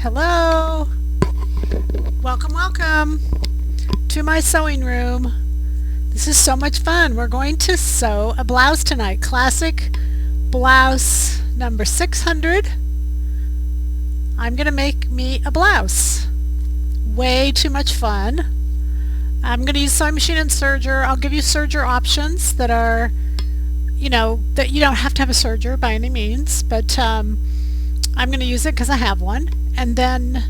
Hello. Welcome, welcome to my sewing room. This is so much fun. We're going to sew a blouse tonight. Classic blouse number 600. I'm going to make me a blouse. Way too much fun. I'm going to use sewing machine and serger. I'll give you serger options that are, that you don't have to have a serger by any means, but I'm going to use it because I have one. And then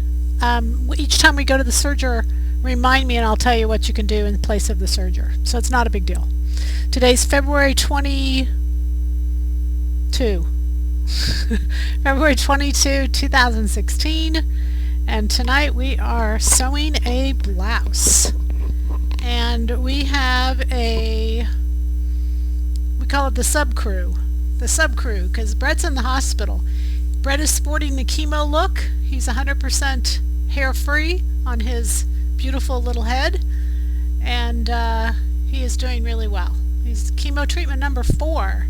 each time we go to the serger, remind me and I'll tell you what you can do in place of the serger. So it's not a big deal. Today's February 22. February 22, 2016. And tonight we are sewing a blouse. And we have we call it the sub crew. The sub crew, because Brett's in the hospital. Brett is sporting the chemo look. He's 100% hair free on his beautiful little head, and he is doing really well. He's chemo treatment number 4.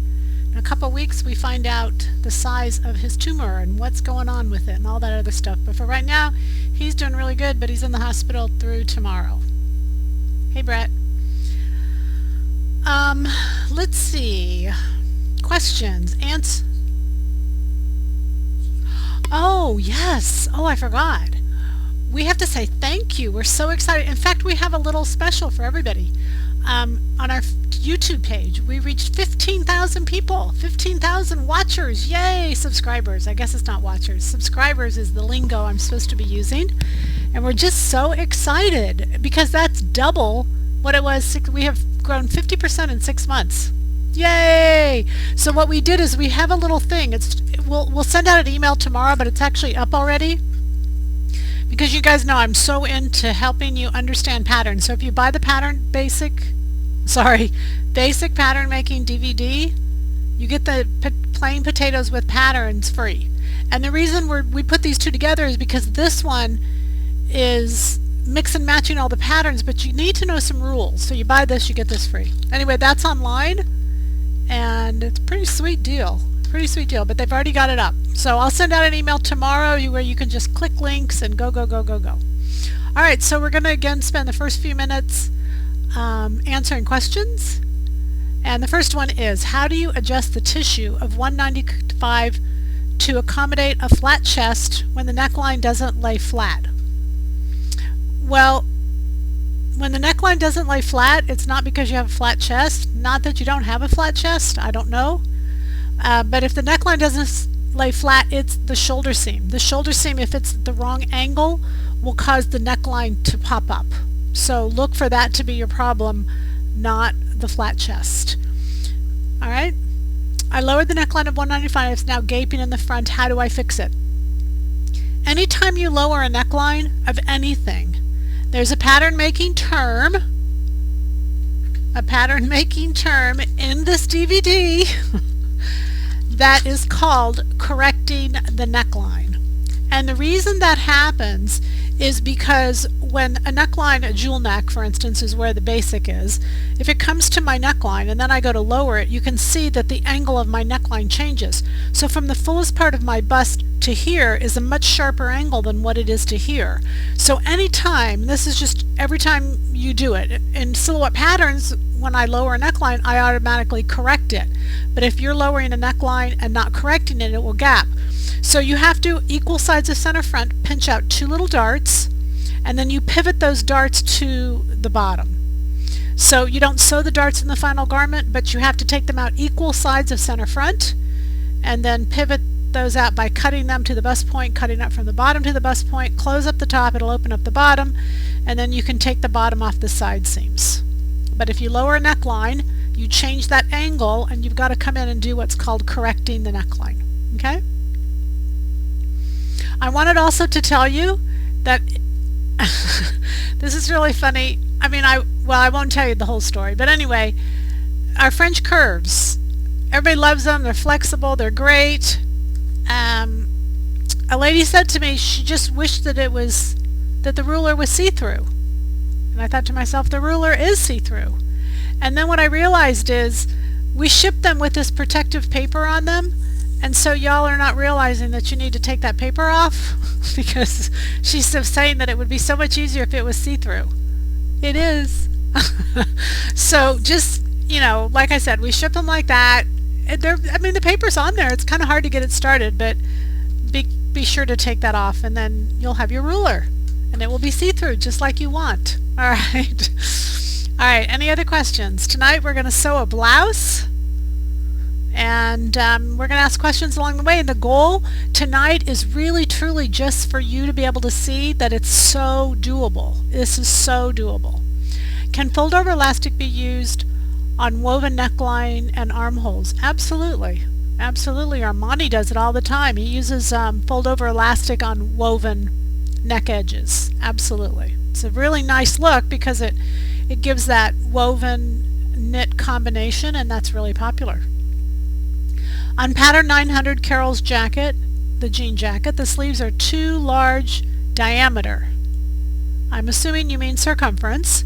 In a couple weeks we find out the size of his tumor and what's going on with it and all that other stuff. But for right now, he's doing really good, but he's in the hospital through tomorrow. Hey, Brett. Let's see. Questions. Oh, yes. Oh, I forgot. We have to say thank you. We're so excited. In fact, we have a little special for everybody. On our YouTube page, we reached 15,000 people, 15,000 watchers. Yay! Subscribers. I guess it's not watchers. Subscribers is the lingo I'm supposed to be using. And we're just so excited because that's double what it was. We have grown 50% in 6 months. Yay! So what we did is we have a little thing. We'll send out an email tomorrow, but it's actually up already. Because you guys know I'm so into helping you understand patterns. So if you buy the basic pattern making DVD, you get the plain potatoes with patterns free. And the reason we put these two together is because this one is mix and matching all the patterns, but you need to know some rules. So you buy this, you get this free. Anyway, that's online, and it's a pretty sweet deal. But they've already got it up. So I'll send out an email tomorrow where you can just click links and go. Alright, so we're going to again spend the first few minutes answering questions. And the first one is, how do you adjust the tissue of 195 to accommodate a flat chest when the neckline doesn't lay flat? Well, when the neckline doesn't lay flat, it's not because you have a flat chest. Not that you don't have a flat chest, I don't know. But if the neckline doesn't lay flat, it's the shoulder seam. The shoulder seam, if it's the wrong angle, will cause the neckline to pop up. So look for that to be your problem, not the flat chest. Alright? I lowered the neckline of 195. It's now gaping in the front. How do I fix it? Anytime you lower a neckline of anything, there's a pattern making term in this DVD that is called correcting the neckline. And the reason that happens is because when a neckline, a jewel neck for instance, is where the basic is, if it comes to my neckline and then I go to lower it, you can see that the angle of my neckline changes. So from the fullest part of my bust to here is a much sharper angle than what it is to here. So anytime, this is just every time you do it, in silhouette patterns, when I lower a neckline, I automatically correct it. But if you're lowering a neckline and not correcting it, it will gap. So you have to, equal sides of center front, pinch out 2 little darts, and then you pivot those darts to the bottom. So you don't sew the darts in the final garment, but you have to take them out equal sides of center front, and then pivot those out by cutting them to the bust point, cutting up from the bottom to the bust point, close up the top, it'll open up the bottom, and then you can take the bottom off the side seams. But if you lower a neckline, you change that angle, and you've got to come in and do what's called correcting the neckline. Okay? I wanted also to tell you that this is really funny. I mean, I won't tell you the whole story, but anyway, our French curves, everybody loves them. They're flexible. They're great. A lady said to me she just wished that the ruler was see-through. And I thought to myself, the ruler is see-through. And then what I realized is we ship them with this protective paper on them And so y'all are not realizing that you need to take that paper off because she's still saying that it would be so much easier if it was see-through. It is. So just, like I said, we ship them like that. I mean, the paper's on there. It's kind of hard to get it started, but be sure to take that off, and then you'll have your ruler, and it will be see-through just like you want. All right. All right, any other questions? Tonight we're going to sew a blouse, and we're going to ask questions along the way, and the goal tonight is really truly just for you to be able to see that it's so doable. This is so doable. Can fold over elastic be used on woven neckline and armholes? Absolutely. Absolutely. Armani does it all the time. He uses fold over elastic on woven neck edges. Absolutely. It's a really nice look because it gives that woven knit combination, and that's really popular. On pattern 900 Carol's jacket, the jean jacket, the sleeves are too large diameter. I'm assuming you mean circumference.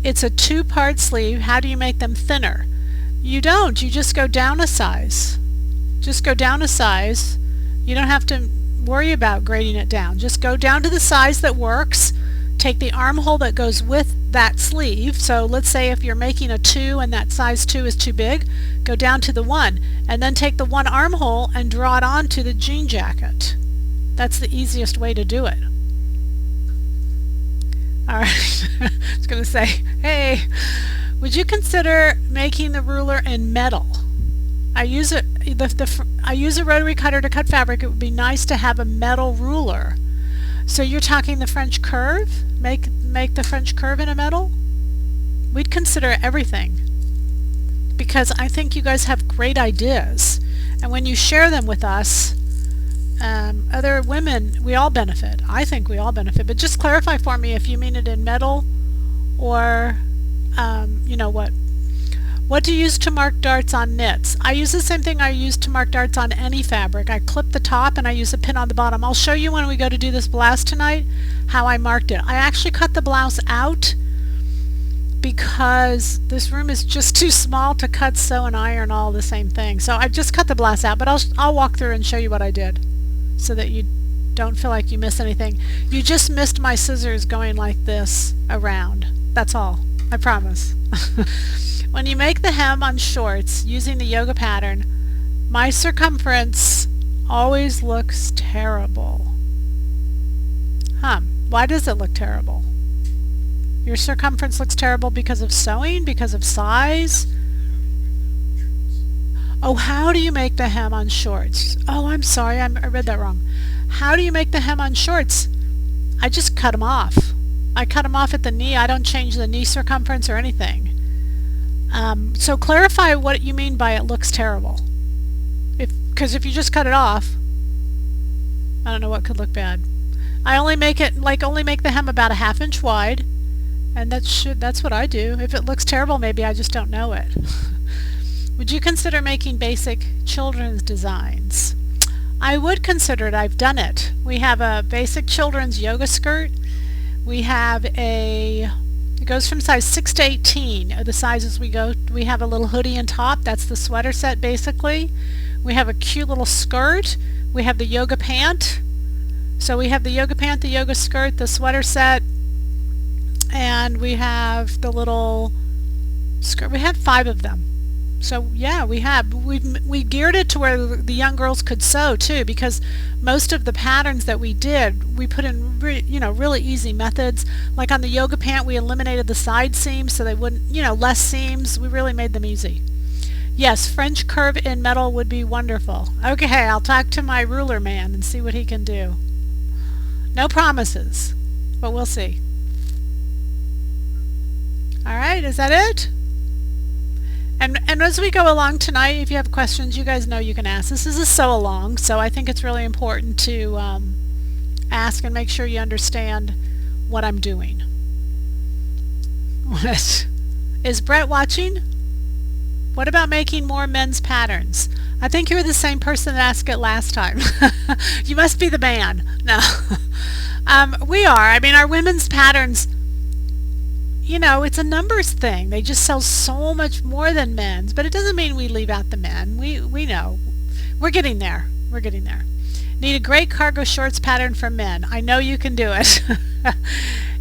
It's a two-part sleeve. How do you make them thinner? You don't. You just go down a size. Just go down a size. You don't have to worry about grading it down. Just go down to the size that works. Take the armhole that goes with that sleeve. So let's say if you're making a 2 and that size 2 is too big, go down to the 1 and then take the 1 armhole and draw it onto the jean jacket. That's the easiest way to do it. All right. I was going to say, hey, would you consider making the ruler in metal? I use a rotary cutter to cut fabric. It would be nice to have a metal ruler. So you're talking the French curve? Make the French curve in a metal? We'd consider everything, because I think you guys have great ideas, and when you share them with us, other women, we all benefit. I think we all benefit, but just clarify for me if you mean it in metal or what do you use to mark darts on knits? I use the same thing I use to mark darts on any fabric. I clip the top and I use a pin on the bottom. I'll show you when we go to do this blouse tonight how I marked it. I actually cut the blouse out because this room is just too small to cut, sew, and iron all the same thing. So I just cut the blouse out, but I'll walk through and show you what I did so that you don't feel like you missed anything. You just missed my scissors going like this around. That's all. I promise. When you make the hem on shorts using the yoga pattern, my circumference always looks terrible. Why does it look terrible? Your circumference looks terrible because of sewing, because of size? Oh, how do you make the hem on shorts? Oh, I'm sorry, I read that wrong. How do you make the hem on shorts? I just cut them off. I cut them off at the knee. I don't change the knee circumference or anything. So clarify what you mean by it looks terrible. Because if you just cut it off, I don't know what could look bad. I only make the hem about a 1/2 inch wide, and that's what I do. If it looks terrible, maybe I just don't know it. Would you consider making basic children's designs? I would consider it. I've done it. We have a basic children's yoga skirt. We have it goes from size 6 to 18 are the sizes we go. We have a little hoodie and top. That's the sweater set basically. We have a cute little skirt. We have the yoga pant. So we have the yoga pant, the yoga skirt, the sweater set, and we have the little skirt. We had 5 of them. So yeah, we geared it to where the young girls could sew too, because most of the patterns that we did, we put in really easy methods. Like on the yoga pant, we eliminated the side seams so they wouldn't, less seams. We really made them easy. Yes, French curve in metal would be wonderful. Okay, I'll talk to my ruler man and see what he can do. No promises, but we'll see. All right, is that it? And as we go along tonight, if you have questions, you guys know you can ask. This is a sew along, so I think it's really important to ask and make sure you understand what I'm doing. Is Brett watching? What about making more men's patterns? I think you were the same person that asked it last time. You must be the man. No. We are. I mean, our women's patterns, it's a numbers thing. They just sell so much more than men's, but it doesn't mean we leave out the men. We know. We're getting there. We're getting there. Need a great cargo shorts pattern for men. I know you can do it.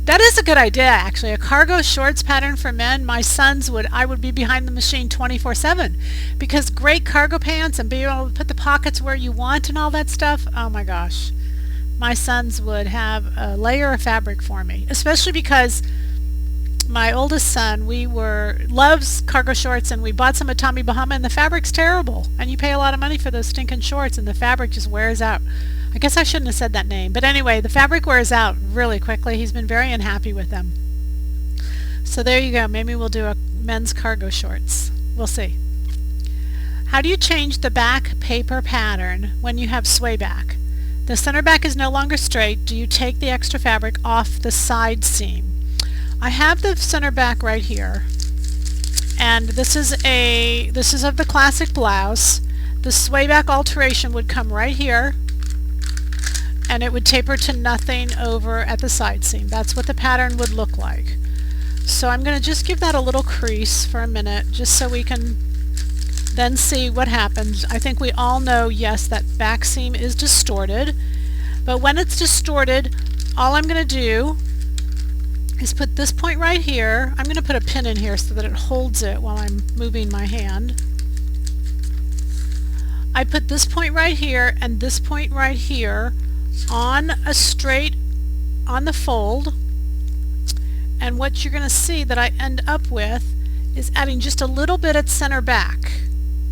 That is a good idea, actually. A cargo shorts pattern for men. My sons I would be behind the machine 24/7, because great cargo pants and being able to put the pockets where you want and all that stuff. Oh my gosh. My sons would have a layer of fabric for me, especially because my oldest son loves cargo shorts, and we bought some at Tommy Bahama, and the fabric's terrible, and you pay a lot of money for those stinking shorts and the fabric just wears out. I guess I shouldn't have said that name, but anyway, the fabric wears out really quickly. He's been very unhappy with them. So there you go. Maybe we'll do a men's cargo shorts. We'll see. How do you change the back paper pattern when you have sway back? The center back is no longer straight. Do you take the extra fabric off the side seam? I have the center back right here, and this is of the classic blouse. The sway back alteration would come right here, and it would taper to nothing over at the side seam. That's what the pattern would look like. So I'm going to just give that a little crease for a minute, just so we can then see what happens. I think we all know, yes, that back seam is distorted, but when it's distorted, all I'm going to do is put this point right here. I'm going to put a pin in here so that it holds it while I'm moving my hand. I put this point right here and this point right here on the fold, and what you're going to see that I end up with is adding just a little bit at center back,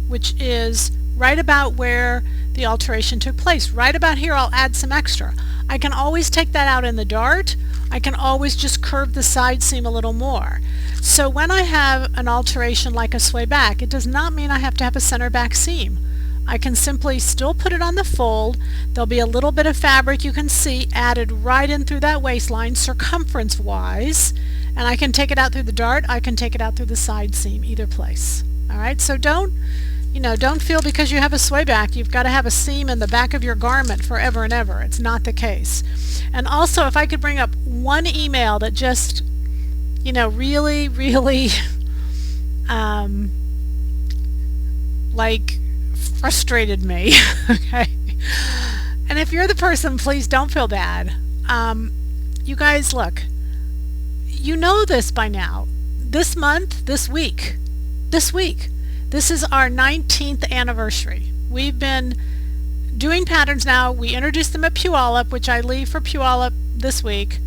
which is right about where the alteration took place. Right about here I'll add some extra. I can always take that out in the dart. I can always just curve the side seam a little more. So when I have an alteration like a sway back, it does not mean I have to have a center back seam. I can simply still put it on the fold. There'll be a little bit of fabric you can see added right in through that waistline circumference wise, and I can take it out through the dart. I can take it out through the side seam, either place. Alright, so don't feel because you have a sway back you've got to have a seam in the back of your garment forever and ever. It's not the case. And also, if I could bring up one email that just really like frustrated me. Okay, and if you're the person, please don't feel bad. You guys, look, you know this by now. This week, this is our 19th anniversary. We've been doing patterns now. We introduced them at Puyallup, which I leave for Puyallup this week.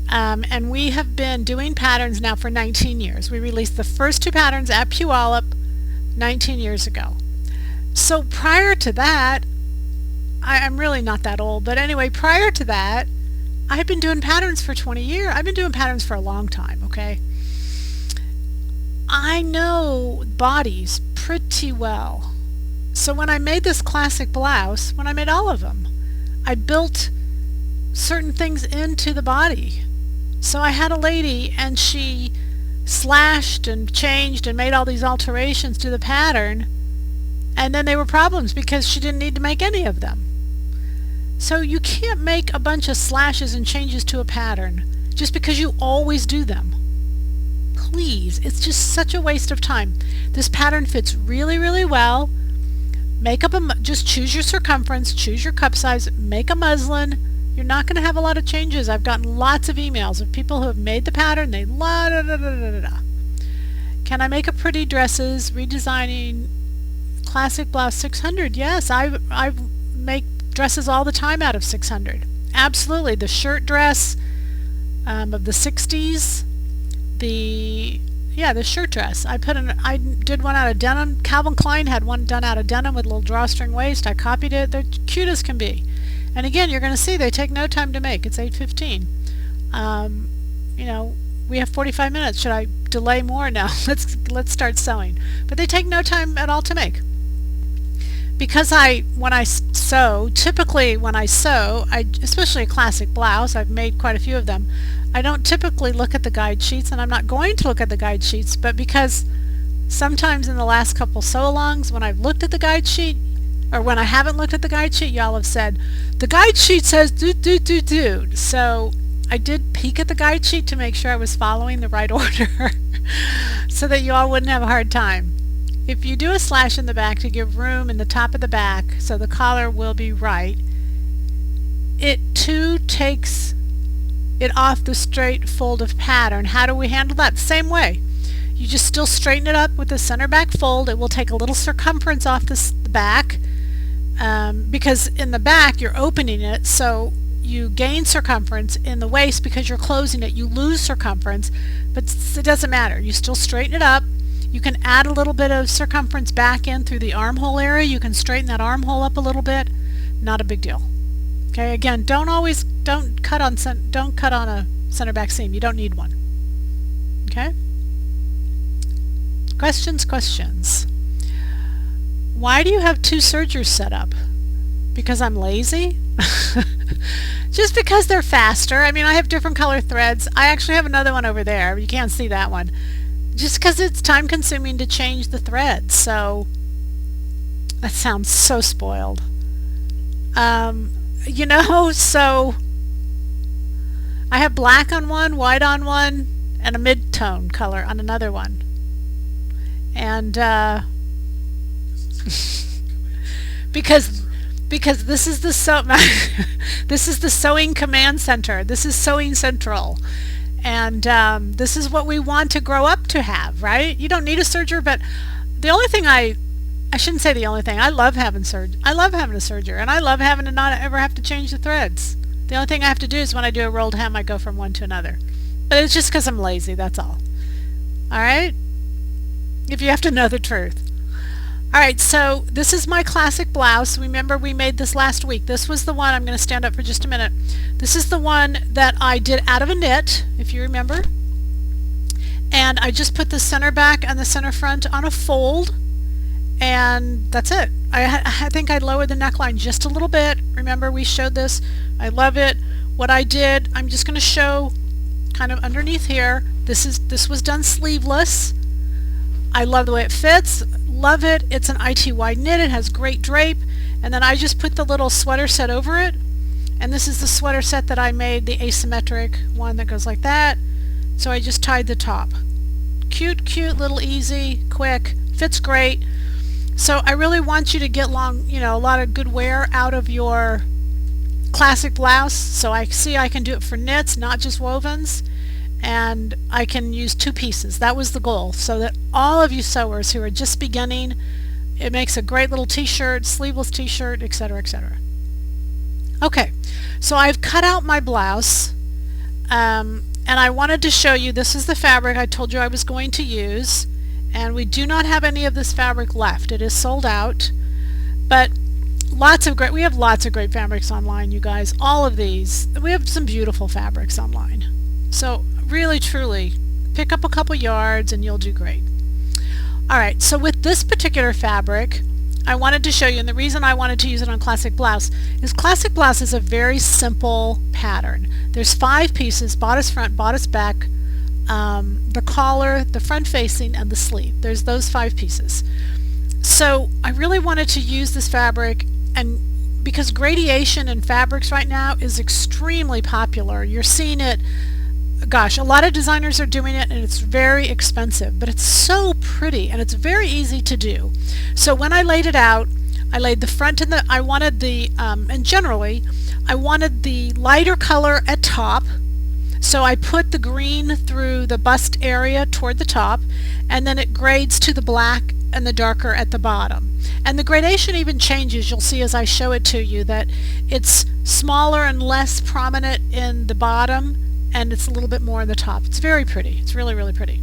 And we have been doing patterns now for 19 years. We released the first 2 patterns at Puyallup 19 years ago. So prior to that, I'm really not that old, but anyway, prior to that, I've been doing patterns for 20 years. I've been doing patterns for a long time, okay? I know bodies pretty well. So when I made this classic blouse, when I made all of them, I built certain things into the body. So I had a lady, and she slashed and changed and made all these alterations to the pattern, and then they were problems because she didn't need to make any of them. So you can't make a bunch of slashes and changes to a pattern just because you always do them. Please, it's just such a waste of time. This pattern fits really, really well. Just choose your circumference, choose your cup size, make a muslin. You're not going to have a lot of changes. I've gotten lots of emails of people who have made the pattern. They la da da da da da. Can I make a pretty dresses redesigning classic blouse 600? Yes, I make dresses all the time out of 600. Absolutely. The shirt dress of the 60s. The shirt dress. I did one out of denim. Calvin Klein had one done out of denim with a little drawstring waist. I copied it. They're cute as can be. And again, you're going to see they take no time to make. It's 8:15. We have 45 minutes. Should I delay more? No. Let's start sewing. But they take no time at all to make. Because typically when I sew, especially a classic blouse, I've made quite a few of them, I don't typically look at the guide sheets, and I'm not going to look at the guide sheets, but because sometimes in the last couple sew-alongs, when I've looked at the guide sheet, or when I haven't looked at the guide sheet, y'all have said, the guide sheet says do. So I did peek at the guide sheet to make sure I was following the right order so that you all wouldn't have a hard time. if you do a slash in the back to give room in the top of the back so the collar will be right, it too takes it off the straight fold of pattern. How do we handle that? Same way. You just still straighten it up with the center back fold. It will take a little circumference off the back because in the back you're opening it, so you gain circumference. In the waist, because you're closing it, you lose circumference, but it doesn't matter. You still straighten it up. You can add a little bit of circumference back in through the armhole area. You can straighten that armhole up a little bit. Not a big deal. Okay, again, don't cut on a center back seam. You don't need one. Okay? Questions? Why do you have two sergers set up? Because I'm lazy? Just because they're faster. I mean, I have different color threads. I actually have another one over there. You can't see that one. Just because it's time consuming to change the threads. So that sounds so spoiled. You know, so I have black on one, white on one, and a mid-tone color on another one. And because this is the this is the sewing command center. This is sewing central, and this is what we want to grow up to have, right? You don't need a serger, but the only thing I shouldn't say the only thing. I love having a serger, and I love having to not ever have to change the threads. The only thing I have to do is when I do a rolled hem, I go from one to another. But it's just because I'm lazy. That's all. All right. If you have to know the truth. Alright, so this is my classic blouse. Remember, we made this last week. This was the one, I'm going to stand up for just a minute. This is the one that I did out of a knit, if you remember. And I just put the center back and the center front on a fold, and that's it. I think I lowered the neckline just a little bit. Remember, we showed this. I love it. What I did, I'm just going to show kind of underneath here. This was done sleeveless. I love the way it fits. Love it. It's an IT wide knit. It has great drape. And then I just put the little sweater set over it. And this is the sweater set that I made, the asymmetric one that goes like that. So I just tied the top. Cute, little easy, quick, fits great. So I really want you to get a lot of good wear out of your classic blouse. So I can do it for knits, not just wovens. And I can use two pieces. That was the goal, so that all of you sewers who are just beginning, it makes a great little t-shirt, sleeveless t-shirt, etc., etc. Okay, so I've cut out my blouse, and I wanted to show you, this is the fabric I told you I was going to use, and we do not have any of this fabric left. It is sold out, but we have lots of great fabrics online, you guys. All of these, we have some beautiful fabrics online. So really, truly, pick up a couple yards and you'll do great. Alright, so with this particular fabric, I wanted to show you, and the reason I wanted to use it on Classic Blouse is Classic Blouse is a very simple pattern. There's 5 pieces, bodice front, bodice back, the collar, the front facing, and the sleeve. There's those 5 pieces. So I really wanted to use this fabric, and because gradation in fabrics right now is extremely popular. You're seeing it. Gosh, a lot of designers are doing it, and it's very expensive, but it's so pretty and it's very easy to do. So when I laid it out, I laid the front and I wanted the and generally I wanted the lighter color at top, so I put the green through the bust area toward the top, and then it grades to the black and the darker at the bottom. And the gradation even changes. You'll see as I show it to you that it's smaller and less prominent in the bottom, and it's a little bit more in the top. It's very pretty. It's really, really pretty.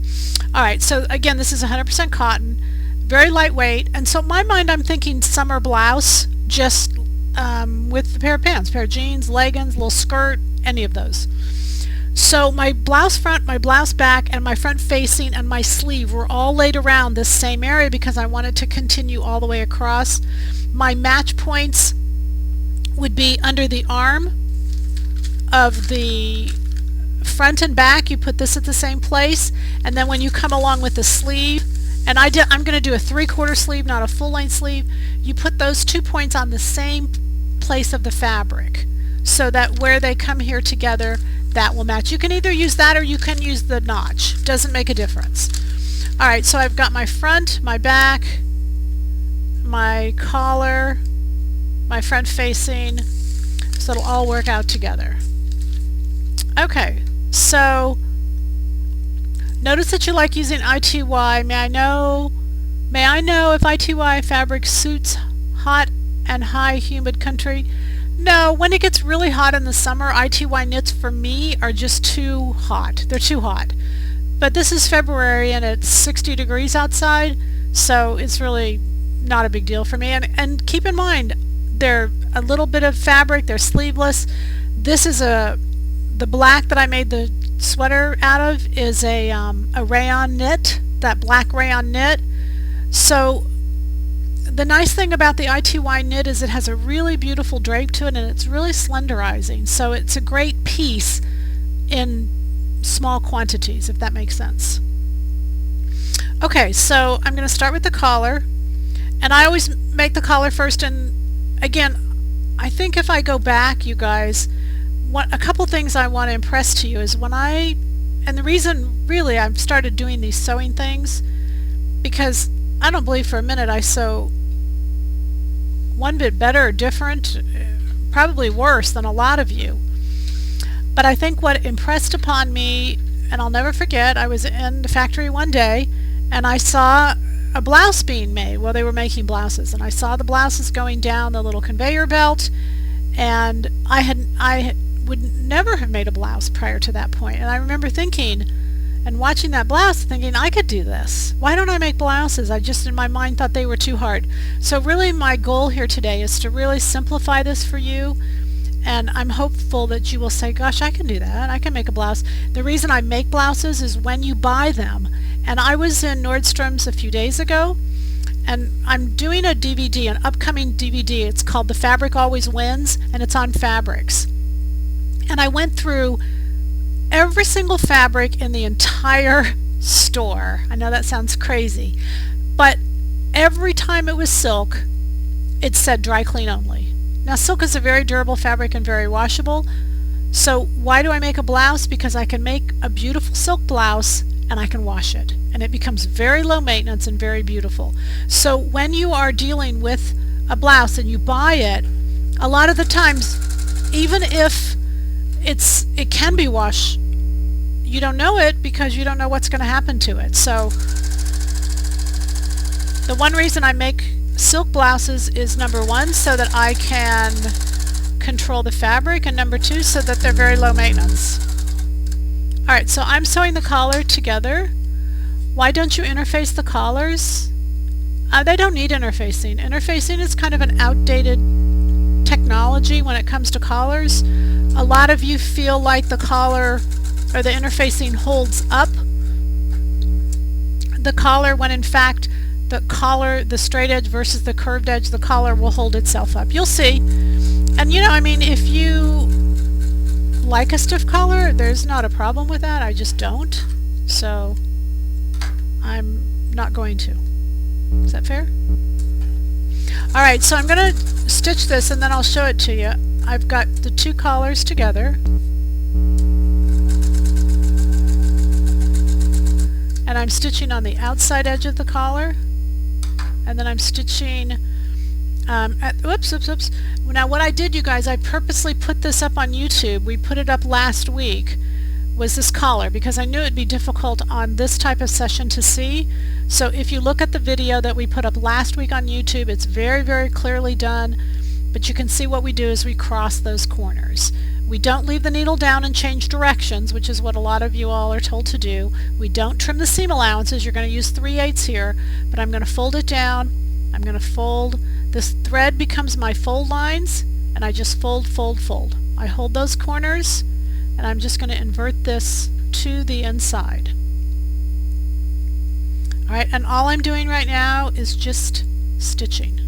Alright, so again, this is 100% cotton, very lightweight, and so in my mind I'm thinking summer blouse, just with a pair of pants, pair of jeans, leggings, little skirt, any of those. So my blouse front, my blouse back, and my front facing and my sleeve were all laid around this same area because I wanted to continue all the way across. My match points would be under the arm of the front and back. You put this at the same place, and then when you come along with the sleeve, and I'm going to do a 3/4 sleeve, not a full-length sleeve, you put those 2 points on the same place of the fabric so that where they come here together, that will match. You can either use that or you can use the notch. Doesn't make a difference. Alright, so I've got my front, my back, my collar, my front facing, so it'll all work out together. Okay, so notice that you like using ITY. May I know if ITY fabric suits hot and high humid country? No, when it gets really hot in the summer, ITY knits for me are just too hot. They're too hot. But this is February and it's 60 degrees outside, so it's really not a big deal for me. And keep in mind, they're a little bit of fabric, they're sleeveless. This is the black that I made the sweater out of is a rayon knit, that black rayon knit. So the nice thing about the ITY knit is it has a really beautiful drape to it, and it's really slenderizing. So it's a great piece in small quantities, if that makes sense. Okay, so I'm going to start with the collar, and I always make the collar first. And again, I think if I go back, you guys, a couple things I want to impress to you is and the reason really I've started doing these sewing things, because I don't believe for a minute I sew one bit better or different, probably worse than a lot of you. But I think what impressed upon me, and I'll never forget, I was in the factory one day and I saw a blouse being made. Well, they were making blouses, and I saw the blouses going down the little conveyor belt, and I would never have made a blouse prior to that point. And I remember thinking and watching that blouse thinking, I could do this. Why don't I make blouses? I just in my mind thought they were too hard. So really my goal here today is to really simplify this for you. And I'm hopeful that you will say, gosh, I can do that. I can make a blouse. The reason I make blouses is when you buy them. And I was in Nordstrom's a few days ago, and I'm doing a DVD, an upcoming DVD. It's called The Fabric Always Wins, and it's on fabrics. And I went through every single fabric in the entire store. I know that sounds crazy, but every time it was silk, it said dry clean only. Now, silk is a very durable fabric and very washable. So why do I make a blouse? Because I can make a beautiful silk blouse and I can wash it. And it becomes very low maintenance and very beautiful. So when you are dealing with a blouse and you buy it, a lot of the times, even if it can be washed, you don't know it because you don't know what's going to happen to it. So the one reason I make silk blouses is number one, so that I can control the fabric, and number two, so that they're very low maintenance. Alright, so I'm sewing the collar together. Why don't you interface the collars? They don't need interfacing. Interfacing is kind of an outdated technology when it comes to collars. A lot of you feel like the collar or the interfacing holds up the collar, when in fact the collar, the straight edge versus the curved edge, the collar will hold itself up. You'll see. And you know, I mean, if you like a stiff collar, there's not a problem with that. I just don't. So I'm not going to. Is that fair? Alright, so I'm going to stitch this and then I'll show it to you. I've got the two collars together. And I'm stitching on the outside edge of the collar. And then I'm stitching oops. Now what I did, you guys, I purposely put this up on YouTube. We put it up last week, was this collar, because I knew it'd be difficult on this type of session to see. So if you look at the video that we put up last week on YouTube, it's very, very clearly done. But you can see what we do is we cross those corners. We don't leave the needle down and change directions, which is what a lot of you all are told to do. We don't trim the seam allowances. You're going to use 3/8 here, but I'm going to fold it down. I'm going to fold. This thread becomes my fold lines, and I just fold, fold, fold. I hold those corners, and I'm just going to invert this to the inside. Alright, and all I'm doing right now is just stitching.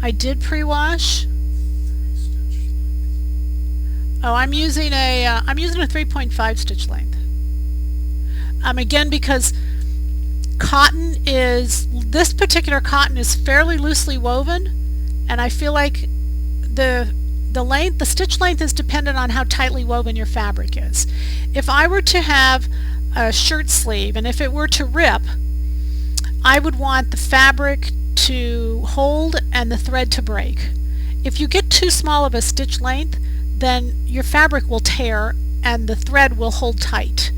I did pre-wash. Oh, I'm using a 3.5 stitch length. Again, because this particular cotton is fairly loosely woven, and I feel like the stitch length is dependent on how tightly woven your fabric is. If I were to have a shirt sleeve, and if it were to rip, I would want the fabric to hold and the thread to break. If you get too small of a stitch length, then your fabric will tear and the thread will hold tight,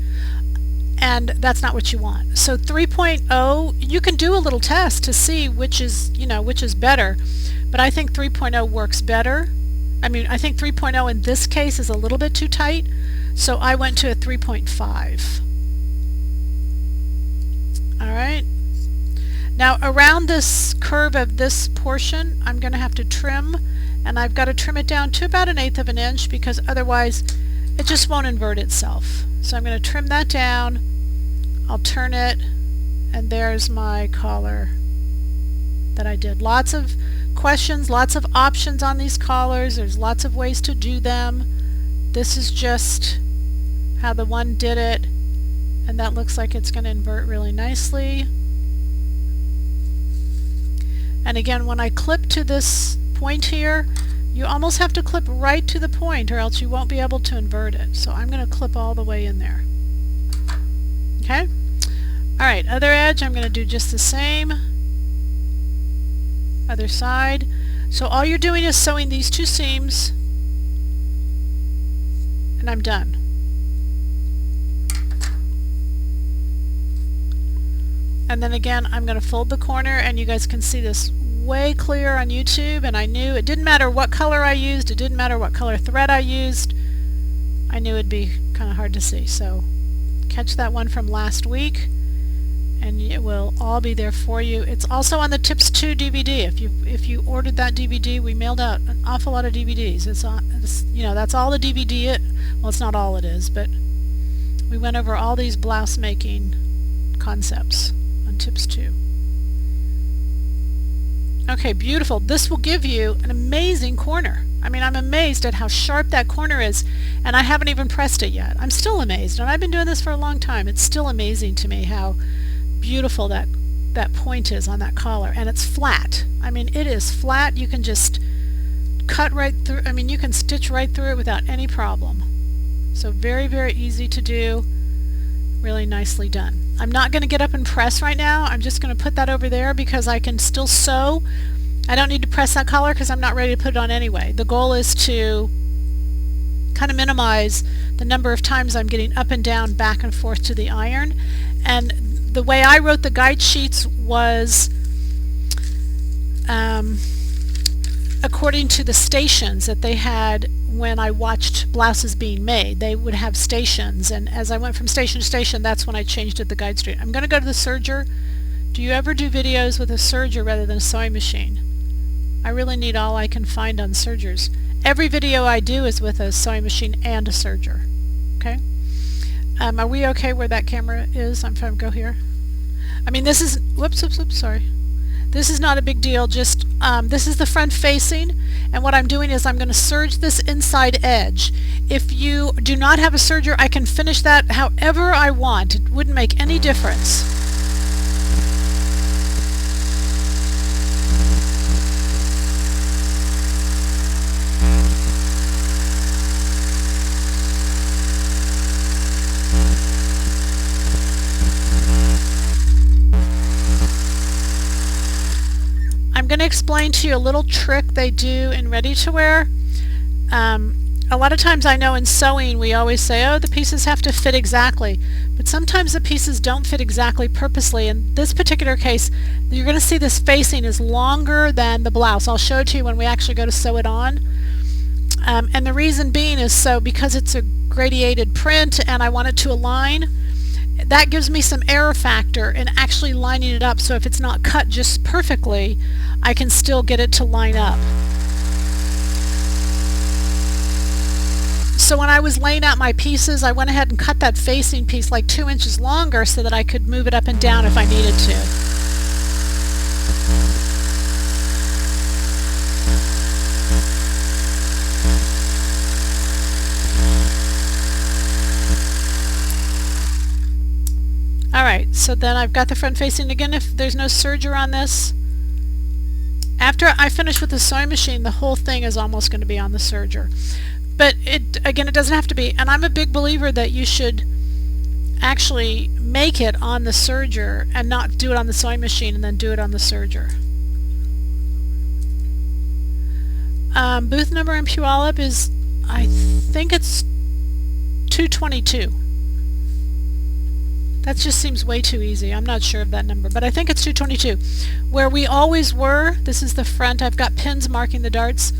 and that's not what you want. So 3.0, you can do a little test to see which is, which is better, but I think 3.0 works better. I think 3.0 in this case is a little bit too tight, so I went to a 3.5. Alright, now around this curve of this portion I'm going to have to trim, and I've got to trim it down to about 1/8 of an inch because otherwise it just won't invert itself. So I'm going to trim that down, I'll turn it, and there's my collar that I did. Lots of questions, lots of options on these collars. There's lots of ways to do them. This is just how the one did it, and that looks like it's going to invert really nicely. And again, when I clip to this point here, you almost have to clip right to the point or else you won't be able to invert it. So I'm going to clip all the way in there. Okay? Alright, other edge I'm going to do just the same. Other side. So all you're doing is sewing these two seams, and I'm done. And then again I'm going to fold the corner, and you guys can see this way clear on YouTube, and I knew it didn't matter what color I used, it didn't matter what color thread I used, I knew it'd be kind of hard to see. So catch that one from last week and it will all be there for you. It's also on the Tips 2 DVD. If you ordered that DVD, we mailed out an awful lot of DVDs. It's that's all the DVD well, it's not all it is, but we went over all these blouse making concepts on Tips 2. Okay, beautiful. This will give you an amazing corner. I'm amazed at how sharp that corner is, and I haven't even pressed it yet. I'm still amazed, and I've been doing this for a long time. It's still amazing to me how beautiful that point is on that collar, and it's flat. It is flat. You can just cut right through. You can stitch right through it without any problem. So very, very easy to do. Really nicely done. I'm not going to get up and press right now. I'm just going to put that over there because I can still sew. I don't need to press that collar because I'm not ready to put it on anyway. The goal is to kind of minimize the number of times I'm getting up and down, back and forth to the iron. And the way I wrote the guide sheets was according to the stations that they had when I watched blouses being made. They would have stations, and as I went from station to station, that's when I changed it to the guide street. I'm going to go to the serger. Do you ever do videos with a serger rather than a sewing machine? I really need all I can find on sergers. Every video I do is with a sewing machine and a serger. Okay? Are we okay where that camera is? I'm trying to go here. This is, whoops, sorry. This is not a big deal, just this is the front facing, and what I'm doing is I'm going to serge this inside edge. If you do not have a serger, I can finish that however I want. It wouldn't make any difference. I'm going to explain to you a little trick they do in ready-to-wear. A lot of times I know in sewing we always say, oh, the pieces have to fit exactly, but sometimes the pieces don't fit exactly purposely. In this particular case, you're going to see this facing is longer than the blouse. I'll show it to you when we actually go to sew it on. And the reason being is because it's a gradiated print and I want it to align. That gives me some error factor in actually lining it up, so if it's not cut just perfectly, I can still get it to line up. So when I was laying out my pieces, I went ahead and cut that facing piece like 2 inches longer so that I could move it up and down if I needed to. Alright, so then I've got the front facing. Again, if there's no serger on this, after I finish with the sewing machine, the whole thing is almost going to be on the serger. But it doesn't have to be. And I'm a big believer that you should actually make it on the serger and not do it on the sewing machine and then do it on the serger. Booth number in Puyallup is, I think it's 222. That just seems way too easy. I'm not sure of that number, but I think it's 222. Where we always were, this is the front, I've got pins marking the darts.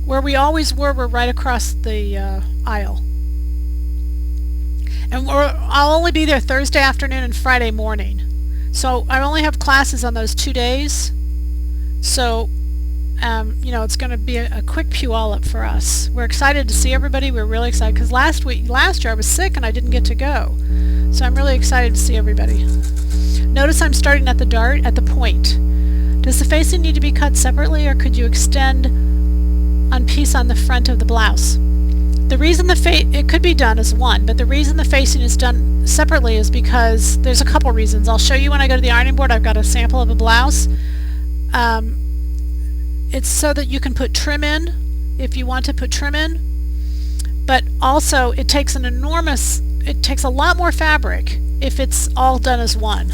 Where we always were right across the aisle. And I'll only be there Thursday afternoon and Friday morning. So I only have classes on those 2 days. So, you know, it's going to be a quick Puyallup for us. We're excited to see everybody. We're really excited because last year I was sick and I didn't get to go. So I'm really excited to see everybody. Notice I'm starting at the point. Does the facing need to be cut separately, or could you extend on piece on the front of the blouse? The reason it could be done as one, but the reason the facing is done separately is because there's a couple reasons. I'll show you when I go to the ironing board. I've got a sample of a blouse. It's so that you can put trim in if you want to put trim in, but also it takes a lot more fabric if it's all done as one.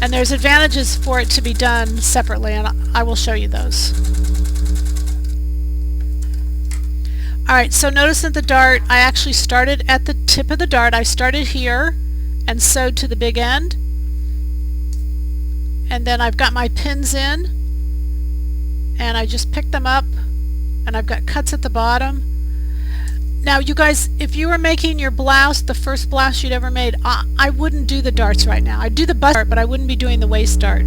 And there's advantages for it to be done separately, and I will show you those. Alright, so notice that the dart, I actually started at the tip of the dart. I started here and sewed to the big end. And then I've got my pins in, and I just picked them up, and I've got cuts at the bottom. Now you guys, if you were making your blouse, the first blouse you'd ever made, I wouldn't do the darts right now. I'd do the bust dart, but I wouldn't be doing the waist dart.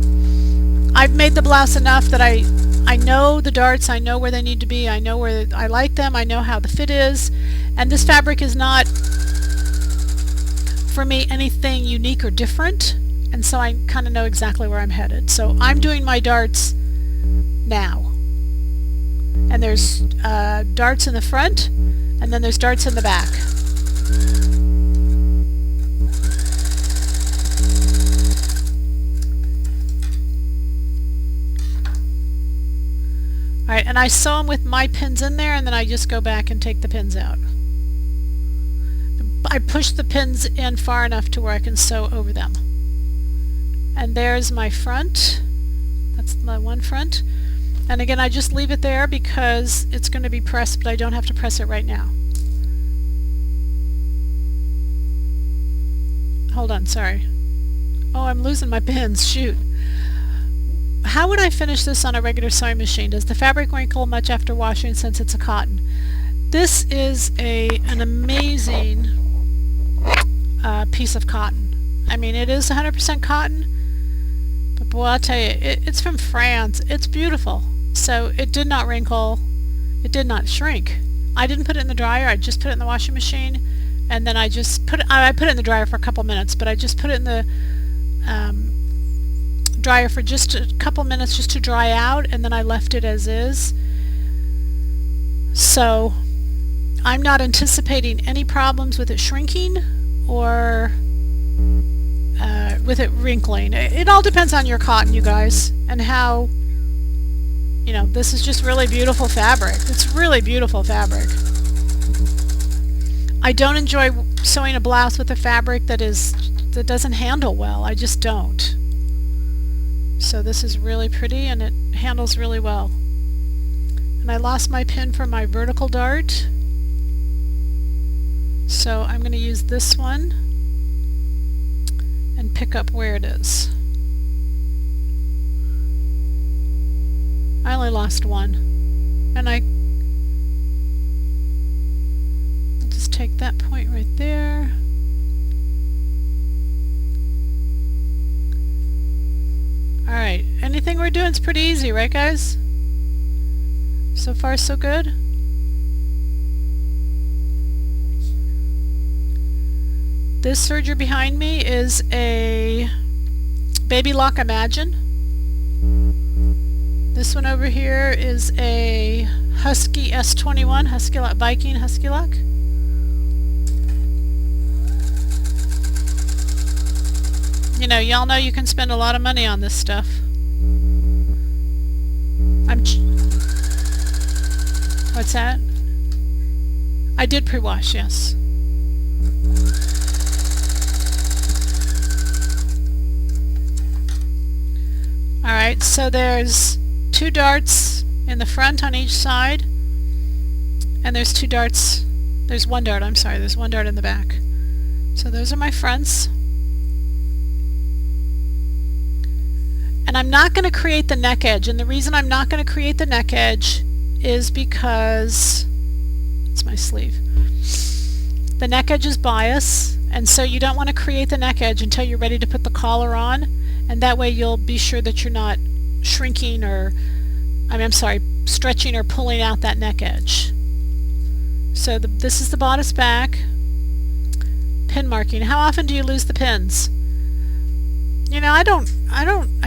I've made the blouse enough that I know the darts, I know where they need to be, I know where I like them, I know how the fit is, and this fabric is not, for me, anything unique or different, and so I kind of know exactly where I'm headed. So I'm doing my darts now. And there's darts in the front, and then there's darts in the back. Alright, and I sew them with my pins in there, and then I just go back and take the pins out. I push the pins in far enough to where I can sew over them. And there's my front. That's my one front. And again, I just leave it there because it's going to be pressed, but I don't have to press it right now. Hold on, sorry. Oh, I'm losing my pins, shoot. How would I finish this on a regular sewing machine? Does the fabric wrinkle much after washing since it's a cotton? This is an amazing piece of cotton. I mean, it is 100% cotton, but boy, I'll tell you, it's from France. It's beautiful. So it did not wrinkle. It did not shrink. I didn't put it in the dryer. I just put it in the washing machine, and then I put it in the dryer for a couple minutes, but I just put it in the dryer for just a couple minutes just to dry out, and then I left it as is. So I'm not anticipating any problems with it shrinking or with it wrinkling. It all depends on your cotton, you guys, and how, you know, this is just really beautiful fabric. It's really beautiful fabric. I don't enjoy sewing a blouse with a fabric that doesn't handle well. I just don't. So this is really pretty, and it handles really well. And I lost my pin for my vertical dart, so I'm going to use this one and pick up where it is. I only lost one, and I'll just take that point right there. Alright, anything we're doing is pretty easy, right guys? So far so good? This serger behind me is a Baby Lock Imagine. This one over here is a Husky S21, Husky Lock, Viking Husky Lock. You know, y'all know you can spend a lot of money on this stuff. What's that? I did pre-wash, yes. Alright, so there's 2 darts in the front on each side, and there's 2 darts, there's 1 dart, I'm sorry, there's 1 dart in the back. So those are my fronts. And I'm not going to create the neck edge, and the reason I'm not going to create the neck edge is because it's my sleeve. The neck edge is bias, and so you don't want to create the neck edge until you're ready to put the collar on, and that way you'll be sure that you're not shrinking or, I'm sorry, stretching or pulling out that neck edge. So this is the bodice back. Pin marking. How often do you lose the pins? You know, I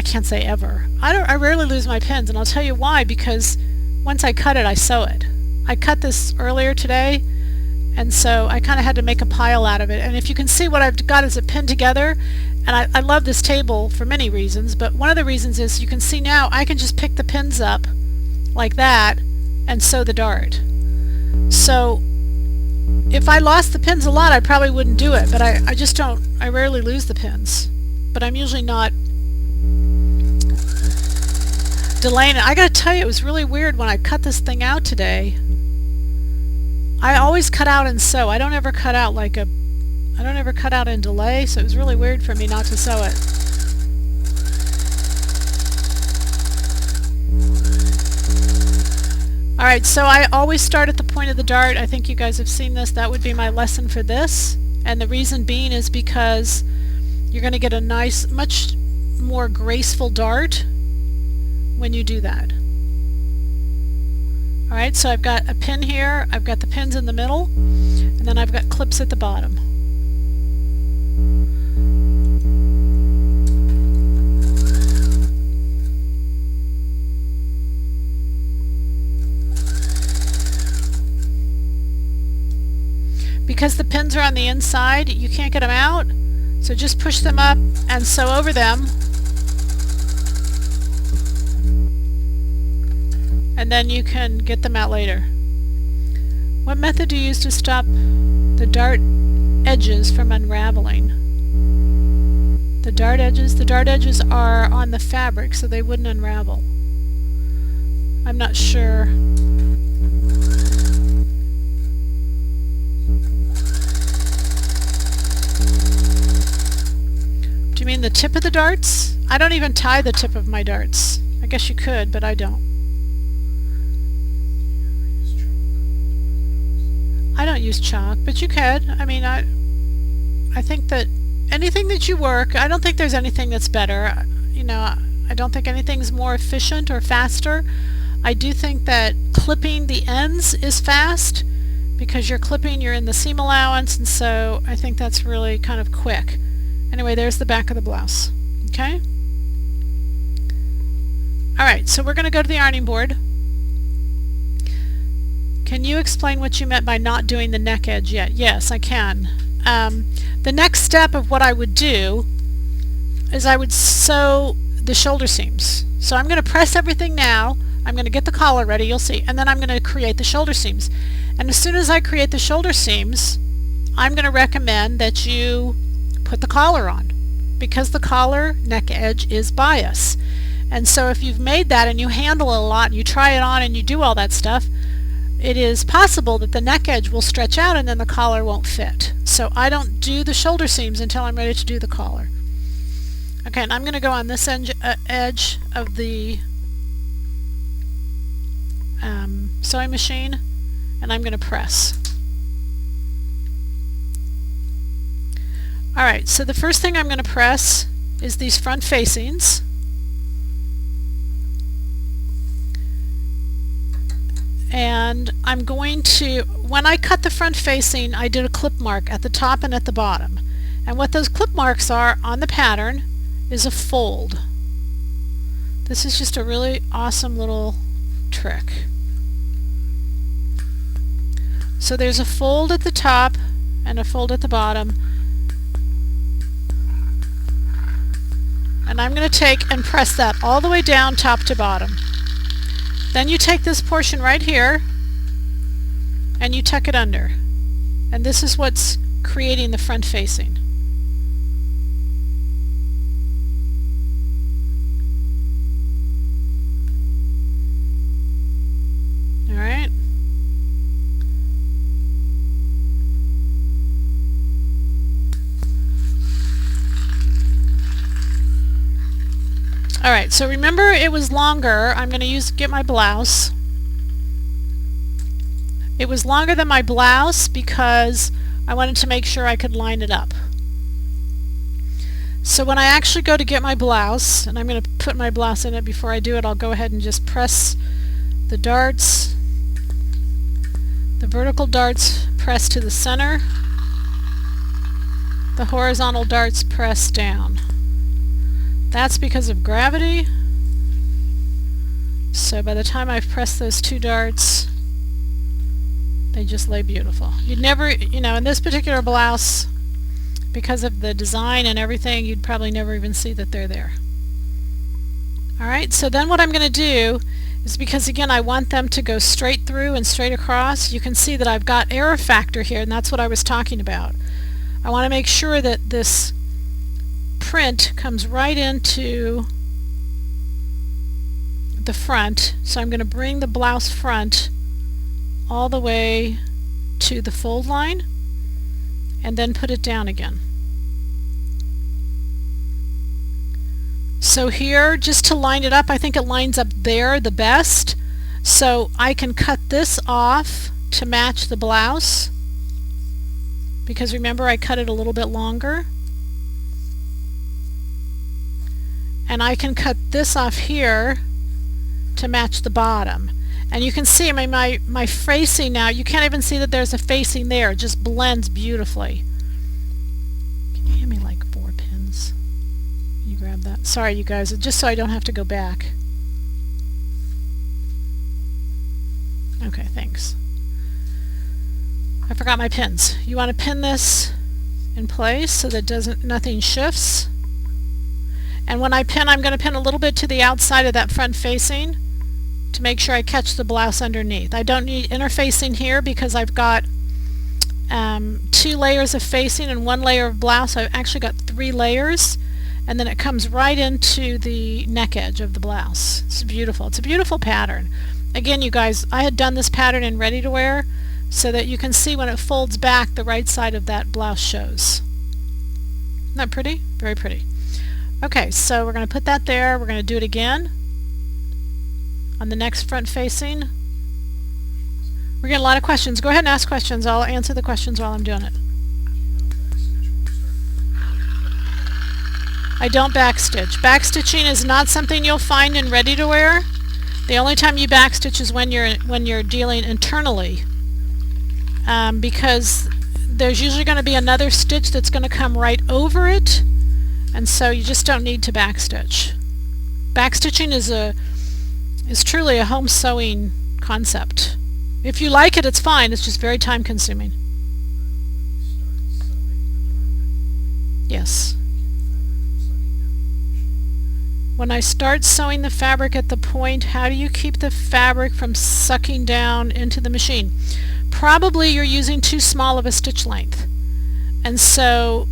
can't say ever. I rarely lose my pins, and I'll tell you why, because once I cut it, I sew it. I cut this earlier today, and so I kind of had to make a pile out of it. And if you can see, what I've got is it pinned together, and I love this table for many reasons, but one of the reasons is you can see now I can just pick the pins up like that and sew the dart. So if I lost the pins a lot, I probably wouldn't do it, but I just don't, I rarely lose the pins. But I'm usually not delaying it. I gotta tell you, it was really weird when I cut this thing out today. I always cut out and sew. I don't ever cut out and delay, so it was really weird for me not to sew it. Alright, so I always start at the point of the dart. I think you guys have seen this. That would be my lesson for this. And the reason being is because you're going to get a nice, much more graceful dart when you do that. Alright, so I've got a pin here, I've got the pins in the middle, and then I've got clips at the bottom. Because the pins are on the inside, you can't get them out, so just push them up and sew over them, and then you can get them out later. What method do you use to stop the dart edges from unraveling? The dart edges are on the fabric, so they wouldn't unravel. I'm not sure. Do you mean the tip of the darts? I don't even tie the tip of my darts. I guess you could, but I don't. I don't use chalk, but you could. I mean, I think that anything that you work, I don't think there's anything that's better. You know, I don't think anything's more efficient or faster. I do think that clipping the ends is fast because you're in the seam allowance, and so I think that's really kind of quick. Anyway, there's the back of the blouse. Okay? Alright, so we're going to go to the ironing board. Can you explain what you meant by not doing the neck edge yet? Yes, I can. The next step of what I would do is I would sew the shoulder seams. So I'm going to press everything now. I'm going to get the collar ready, you'll see, and then I'm going to create the shoulder seams. And as soon as I create the shoulder seams, I'm going to recommend that you put the collar on, because the collar neck edge is bias. And so if you've made that and you handle it a lot and you try it on and you do all that stuff, it is possible that the neck edge will stretch out and then the collar won't fit. So I don't do the shoulder seams until I'm ready to do the collar. Okay, and I'm going to go on this edge of the sewing machine, and I'm going to press. Alright, so the first thing I'm going to press is these front facings. And I'm going to, when I cut the front facing, I did a clip mark at the top and at the bottom. And what those clip marks are on the pattern is a fold. This is just a really awesome little trick. So there's a fold at the top and a fold at the bottom. And I'm going to take and press that all the way down top to bottom. Then you take this portion right here and you tuck it under. And this is what's creating the front facing. Alright, so remember it was longer. I'm going to get my blouse. It was longer than my blouse because I wanted to make sure I could line it up. So when I actually go to get my blouse, and I'm going to put my blouse in it before I do it, I'll go ahead and just press the darts, the vertical darts press to the center, the horizontal darts press down. That's because of gravity. So by the time I've pressed those two darts, they just lay beautiful. You'd never, in this particular blouse, because of the design and everything, you'd probably never even see that they're there. Alright, so then what I'm going to do is, because again I want them to go straight through and straight across, you can see that I've got error factor here, and that's what I was talking about. I want to make sure that this print comes right into the front, so I'm going to bring the blouse front all the way to the fold line and then put it down again. So here, just to line it up, I think it lines up there the best, so I can cut this off to match the blouse, because remember I cut it a little bit longer, and I can cut this off here to match the bottom. And you can see my facing now, you can't even see that there's a facing there, it just blends beautifully. Can you hand me like 4 pins? Can you grab that? Sorry you guys, just so I don't have to go back. Okay, thanks. I forgot my pins. You want to pin this in place so that nothing shifts. And when I pin, I'm going to pin a little bit to the outside of that front facing to make sure I catch the blouse underneath. I don't need interfacing here because I've got 2 layers of facing and 1 layer of blouse. I've actually got 3 layers, and then it comes right into the neck edge of the blouse. It's beautiful. It's a beautiful pattern. Again, you guys, I had done this pattern in ready to wear so that you can see when it folds back, the right side of that blouse shows. Isn't that pretty? Very pretty. Okay, so we're going to put that there. We're going to do it again on the next front facing. We're getting a lot of questions. Go ahead and ask questions. I'll answer the questions while I'm doing it. I don't backstitch. Backstitching is not something you'll find in ready to wear. The only time you backstitch is when you're dealing internally, because there's usually going to be another stitch that's going to come right over it, and so you just don't need to backstitch. Backstitching is truly a home sewing concept. If you like it, it's fine. It's just very time consuming. Yes. When I start sewing the fabric at the point, how do you keep the fabric from sucking down into the machine? Probably you're using too small of a stitch length. And so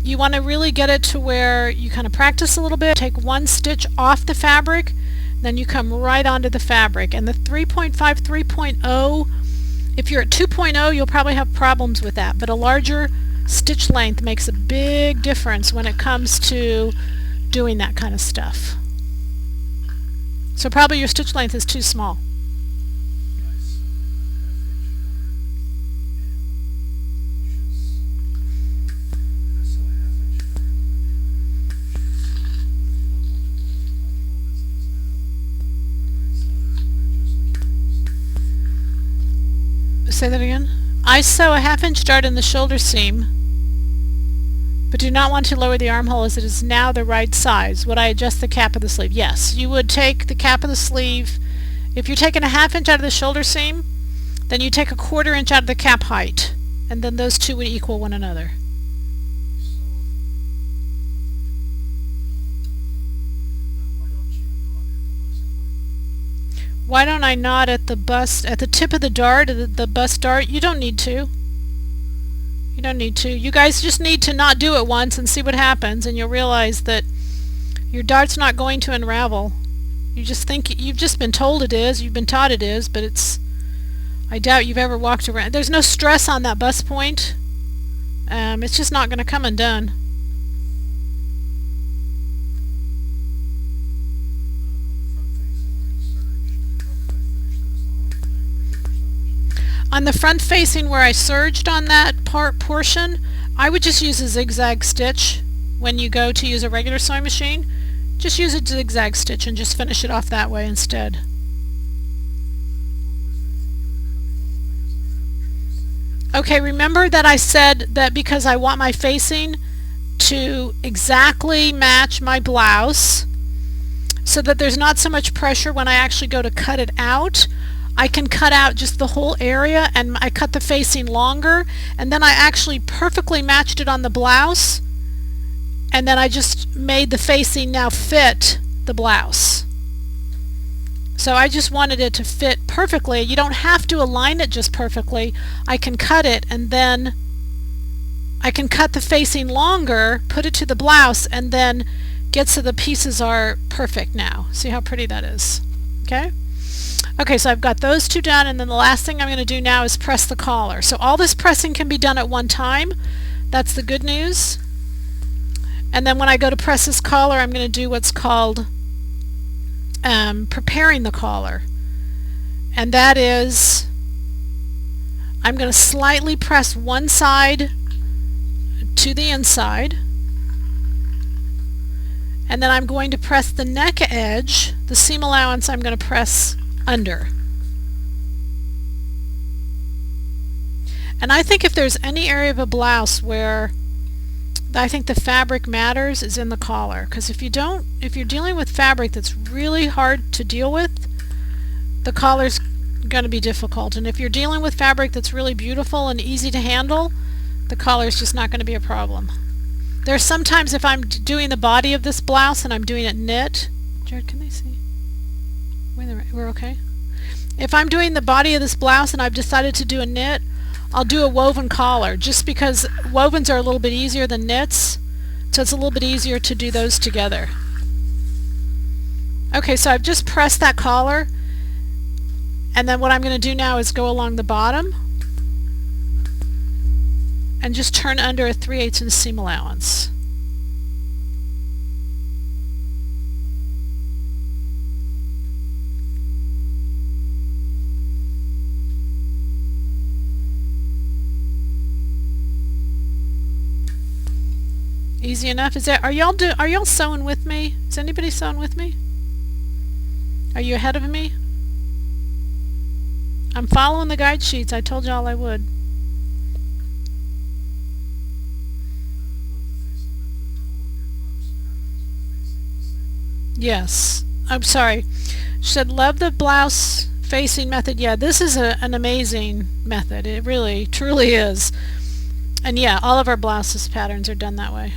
you want to really get it to where you kind of practice a little bit, take 1 stitch off the fabric, then you come right onto the fabric. And the 3.5, 3.0, if you're at 2.0, you'll probably have problems with that. But a larger stitch length makes a big difference when it comes to doing that kind of stuff. So probably your stitch length is too small. Say that again. I sew a 1/2 inch dart in the shoulder seam, but do not want to lower the armhole as it is now the right size. Would I adjust the cap of the sleeve? Yes, you would take the cap of the sleeve. If you're taking a 1/2 inch out of the shoulder seam, then you take a 1/4 inch out of the cap height, and then those two would equal one another. Why don't I knot at the bust, at the tip of the dart, the bust dart? You don't need to. You don't need to. You guys just need to not do it once and see what happens, and you'll realize that your dart's not going to unravel. You just think, you've just been told it is, you've been taught it is, but it's, I doubt you've ever walked around. There's no stress on that bust point. It's just not going to come undone. On the front facing where I serged on that portion, I would just use a zigzag stitch. When you go to use a regular sewing machine, just use a zigzag stitch and just finish it off that way instead. Okay, remember that I said that because I want my facing to exactly match my blouse so that there's not so much pressure when I actually go to cut it out. I can cut out just the whole area, and I cut the facing longer, and then I actually perfectly matched it on the blouse, and then I just made the facing now fit the blouse. So I just wanted it to fit perfectly. You don't have to align it just perfectly. I can cut it, and then I can cut the facing longer, put it to the blouse, and then get so the pieces are perfect now. See how pretty that is? Okay? Okay, so I've got those two done, and then the last thing I'm going to do now is press the collar. So all this pressing can be done at one time. That's the good news. And then when I go to press this collar, I'm going to do what's called preparing the collar. And that is, I'm going to slightly press one side to the inside, and then I'm going to press the neck edge, the seam allowance, I'm going to press under. And I think if there's any area of a blouse where I think the fabric matters is in the collar, because if you're dealing with fabric that's really hard to deal with, the collar's going to be difficult. And if you're dealing with fabric that's really beautiful and easy to handle, the collar's just not going to be a problem. There's sometimes if I'm doing the body of this blouse and I'm doing it knit, Jared, can they see? We're okay? If I'm doing the body of this blouse and I've decided to do a knit, I'll do a woven collar, just because wovens are a little bit easier than knits, so it's a little bit easier to do those together. Okay, so I've just pressed that collar, and then what I'm going to do now is go along the bottom and just turn under a 3/8 inch seam allowance. Easy enough. Are y'all sewing with me? Is anybody sewing with me? Are you ahead of me? I'm following the guide sheets. I told y'all I would. Yes. I'm sorry. She said, love the blouse facing method. Yeah, this is an amazing method. It really, truly is. And yeah, all of our blouses patterns are done that way.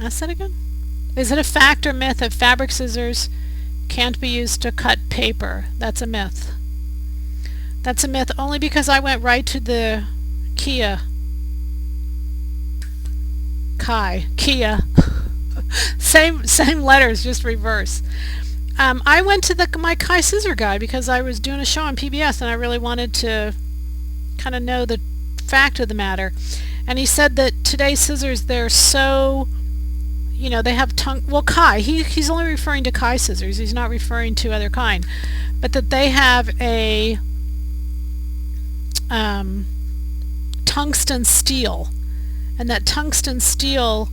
Ask that again? Is it a fact or myth that fabric scissors can't be used to cut paper? That's a myth. That's a myth only because I went right to the Kia. same letters, just reverse. I went to my Kai scissor guy because I was doing a show on PBS and I really wanted to kind of know the fact of the matter. And he said that today's scissors, they're so, you know, they have Kai, he's only referring to Kai scissors, he's not referring to other kind, but that they have a tungsten steel, and that tungsten steel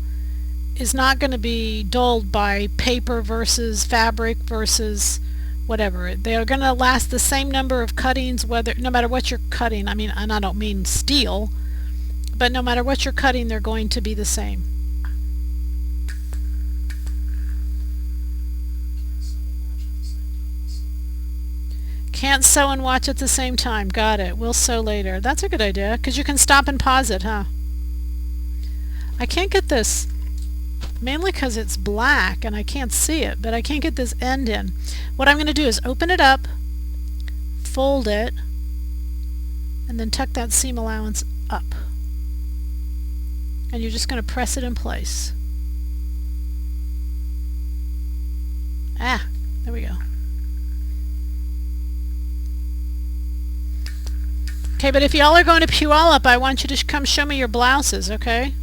is not going to be dulled by paper versus fabric versus whatever. They are going to last the same number of cuttings, no matter what you're cutting. I mean, and I don't mean steel, but no matter what you're cutting, they're going to be the same. Can't sew and watch at the same time. Got it. We'll sew later. That's a good idea, because you can stop and pause it, huh? I can't get this, mainly because it's black and I can't see it, but I can't get this end in. What I'm going to do is open it up, fold it, and then tuck that seam allowance up. And you're just going to press it in place. Ah, there we go. Okay, but if y'all are going to Puyallup, I want you to come show me your blouses, okay?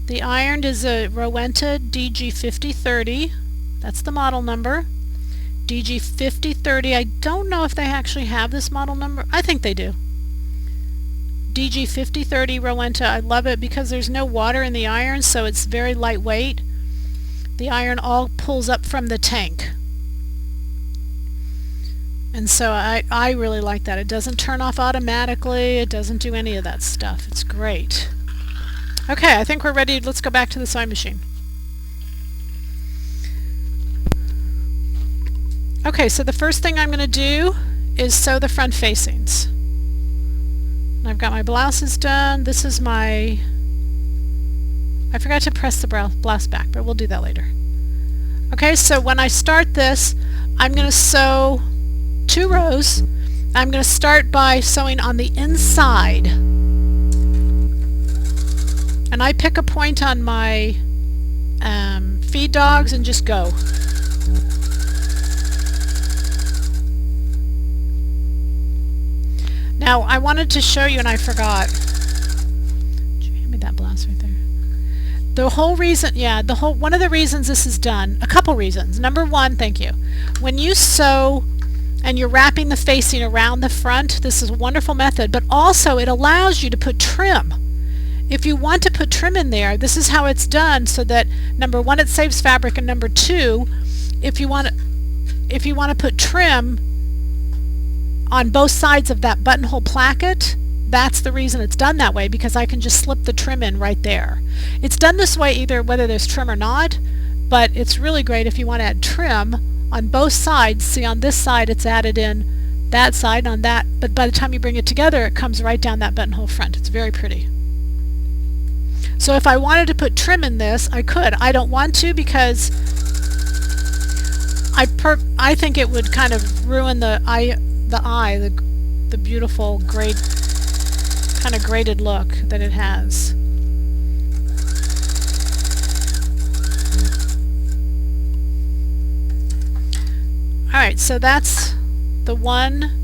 The iron is a Rowenta DG5030. That's the model number. DG5030. I don't know if they actually have this model number. I think they do. DG5030 Rowenta. I love it because there's no water in the iron, so it's very lightweight. The iron all pulls up from the tank. And so I really like that. It doesn't turn off automatically. It doesn't do any of that stuff. It's great. Okay, I think we're ready. Let's go back to the sewing machine. Okay, so the first thing I'm going to do is sew the front facings. And I've got my blouses done. This is my... I forgot to press the blouse back, but we'll do that later. Okay, so when I start this, I'm going to sew 2 rows. I'm going to start by sewing on the inside. And I pick a point on my feed dogs and just go. Now I wanted to show you and I forgot. Did you hand me that blouse right there? The whole reason, one of the reasons this is done, a couple reasons. Number one, thank you. When you sew and you're wrapping the facing around the front, this is a wonderful method, but also it allows you to put trim. If you want to put trim in there, this is how it's done so that number one, it saves fabric, and number two, if you want to put trim on both sides of that buttonhole placket, that's the reason it's done that way, because I can just slip the trim in right there. It's done this way either whether there's trim or not, but it's really great if you want to add trim on both sides. See, on this side it's added in that side, on that, but by the time you bring it together it comes right down that buttonhole front. It's very pretty. So if I wanted to put trim in this, I could. I don't want to because I think it would kind of ruin the beautiful kind of graded look that it has. Alright, so that's the one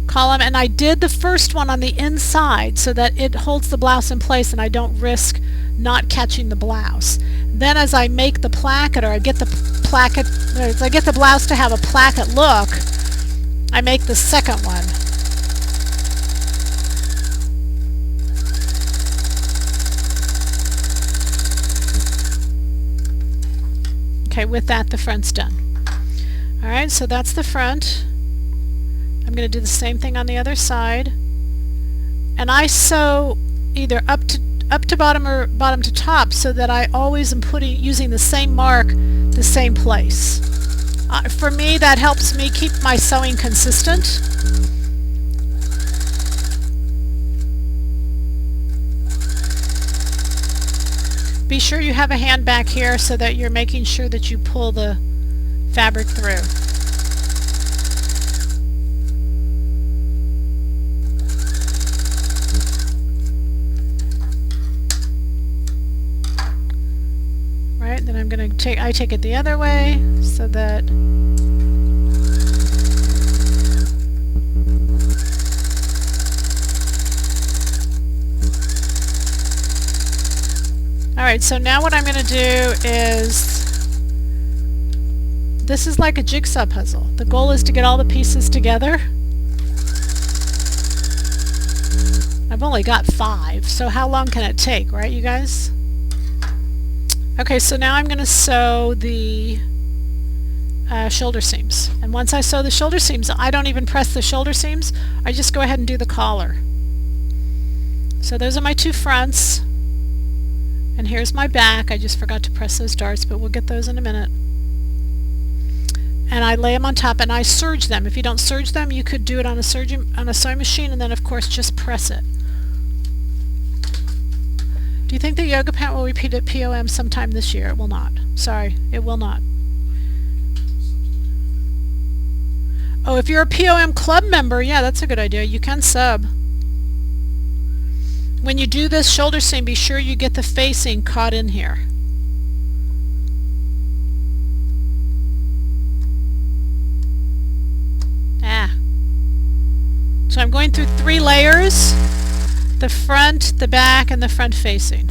column, and I did the first one on the inside so that it holds the blouse in place and I don't risk not catching the blouse. Then as I make the placket, or I get the placket, as I get the blouse to have a placket look, I make the second one. Okay, with that the front's done. Alright, so that's the front. I'm going to do the same thing on the other side, and I sew either up to bottom or bottom to top so that I always am using the same mark, the same place. For me, that helps me keep my sewing consistent. Be sure you have a hand back here so that you're making sure that you pull the fabric through. Then I'm going to I take it the other way so that alright, so now what I'm going to do is, this is like a jigsaw puzzle. The goal is to get all the pieces together. I've only got 5, so how long can it take, right you guys? Okay, so now I'm going to sew the shoulder seams. And once I sew the shoulder seams, I don't even press the shoulder seams. I just go ahead and do the collar. So those are my 2 fronts. And here's my back. I just forgot to press those darts, but we'll get those in a minute. And I lay them on top and I serge them. If you don't serge them, you could do it on a sewing machine and then of course just press it. Do you think the yoga pant will repeat at POM sometime this year? It will not. Sorry, it will not. Oh, if you're a POM club member, yeah, that's a good idea. You can sub. When you do this shoulder seam, be sure you get the facing caught in here. So I'm going through 3 layers. The front, the back, and the front facing.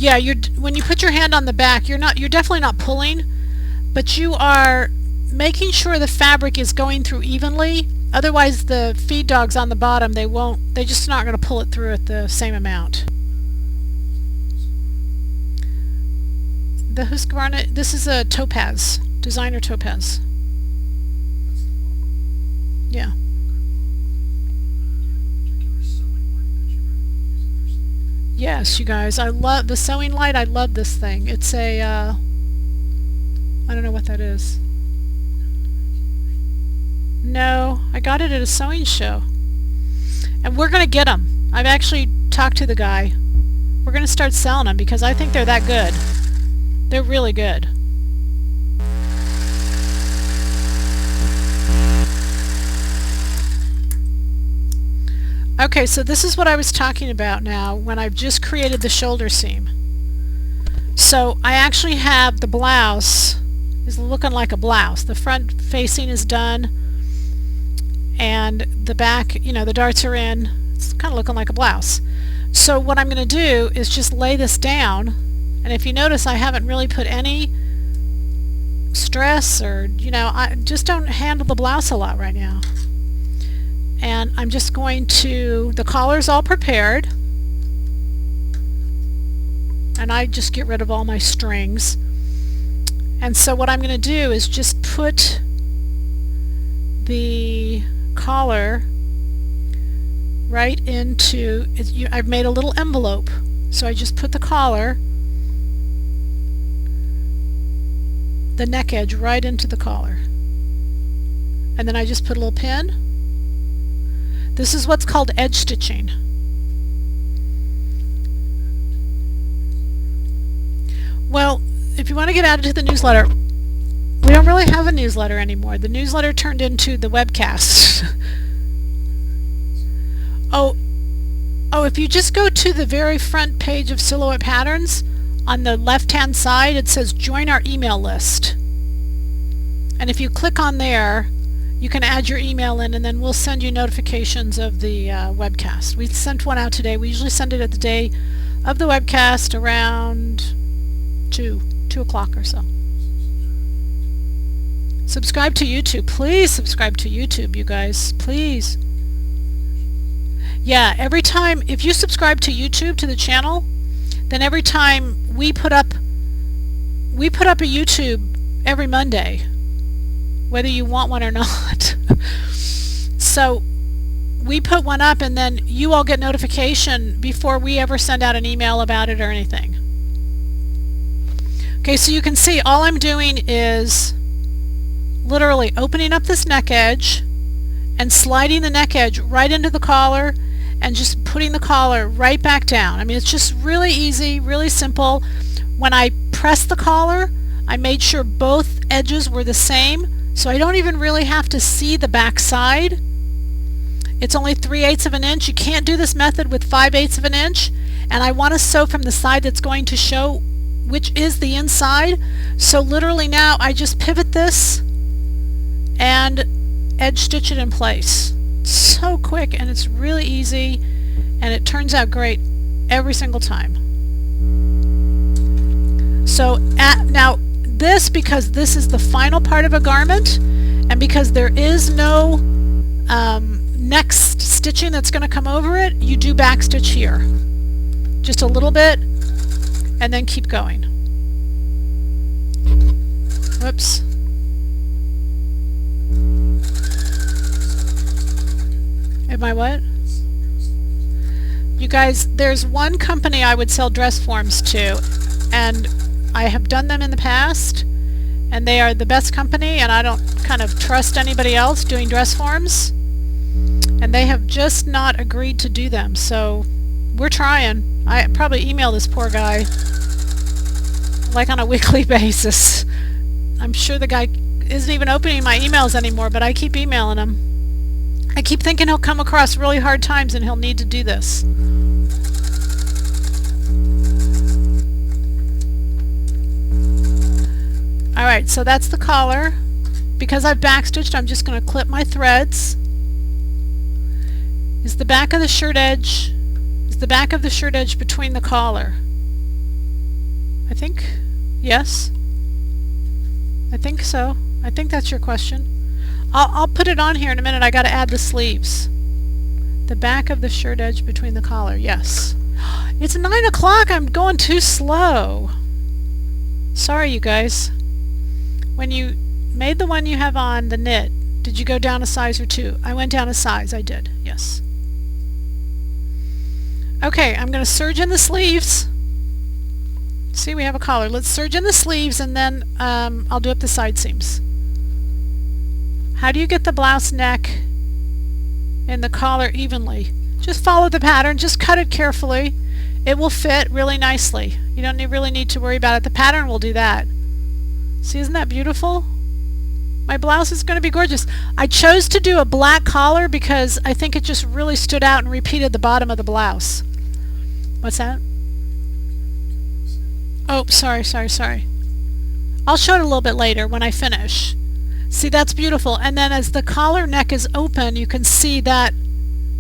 Yeah, when you put your hand on the back, you're definitely not pulling, but you are making sure the fabric is going through evenly. Otherwise the feed dogs on the bottom, they're just not going to pull it through at the same amount. The Husqvarna, this is a topaz, designer topaz. Yeah. Yes, you guys, I love the sewing light. I love this thing. It's a, I don't know what that is. No, I got it at a sewing show. And we're going to get them. I've actually talked to the guy. We're going to start selling them because I think they're that good. They're really good. Okay, so this is what I was talking about now when I've just created the shoulder seam. So I actually have the blouse is looking like a blouse. The front facing is done and the back, you know, the darts are in. It's kind of looking like a blouse. So what I'm going to do is just lay this down, and if you notice I haven't really put any stress, or I just don't handle the blouse a lot right now. And I'm just going to, the collar's all prepared, and I just get rid of all my strings. And so what I'm going to do is just put the collar right into, I've made a little envelope, so I just put the collar, the neck edge right into the collar, and then I just put a little pin. This is what's called edge stitching. Well, if you want to get added to the newsletter, we don't really have a newsletter anymore. The newsletter turned into the webcast. Oh, if you just go to the very front page of Silhouette Patterns, on the left-hand side it says join our email list. And if you click on there, you can add your email in, and then we'll send you notifications of the webcast. We sent one out today. We usually send it at the day of the webcast around 2 o'clock or so. Subscribe to YouTube. Please subscribe to YouTube, you guys. Please. Yeah, every time, if you subscribe to YouTube, to the channel, then every time we put up a YouTube every Monday, whether you want one or not. So we put one up, and then you all get notification before we ever send out an email about it or anything. Okay, so you can see all I'm doing is literally opening up this neck edge and sliding the neck edge right into the collar and just putting the collar right back down. I mean, it's just really easy, really simple. When I pressed the collar, I made sure both edges were the same, so I don't even really have to see the back side. It's only 3/8 of an inch. You can't do this method with 5/8 of an inch, and I want to sew from the side that's going to show, which is the inside. So literally now I just pivot this and edge stitch it in place. It's so quick, and it's really easy, and it turns out great every single time. So now this, because this is the final part of a garment, and because there is no next stitching that's going to come over it, you do back stitch here just a little bit and then keep going. Whoops. Am I what? You guys, there's one company I would sell dress forms to, and I have done them in the past, and they are the best company, and I don't kind of trust anybody else doing dress forms, and they have just not agreed to do them. So we're trying. I probably email this poor guy like on a weekly basis. I'm sure the guy isn't even opening my emails anymore, but I keep emailing him. I keep thinking he'll come across really hard times and he'll need to do this. Alright, so that's the collar. Because I've backstitched, I'm just going to clip my threads. Is the back of the shirt edge between the collar. I think, yes. I think so. I think that's your question. I'll put it on here in a minute. I got to add the sleeves. The back of the shirt edge between the collar. Yes. It's 9 o'clock. I'm going too slow. Sorry, you guys. When you made the one you have on, the knit, did you go down a size or two? I went down a size. I did. Yes. Okay, I'm going to serge in the sleeves. See, we have a collar. Let's serge in the sleeves, and then I'll do up the side seams. How do you get the blouse neck and the collar evenly? Just follow the pattern. Just cut it carefully. It will fit really nicely. You don't really need to worry about it. The pattern will do that. See, isn't that beautiful? My blouse is going to be gorgeous. I chose to do a black collar because I think it just really stood out and repeated the bottom of the blouse. What's that? Oh, sorry. I'll show it a little bit later when I finish. See, that's beautiful. And then as the collar neck is open, you can see that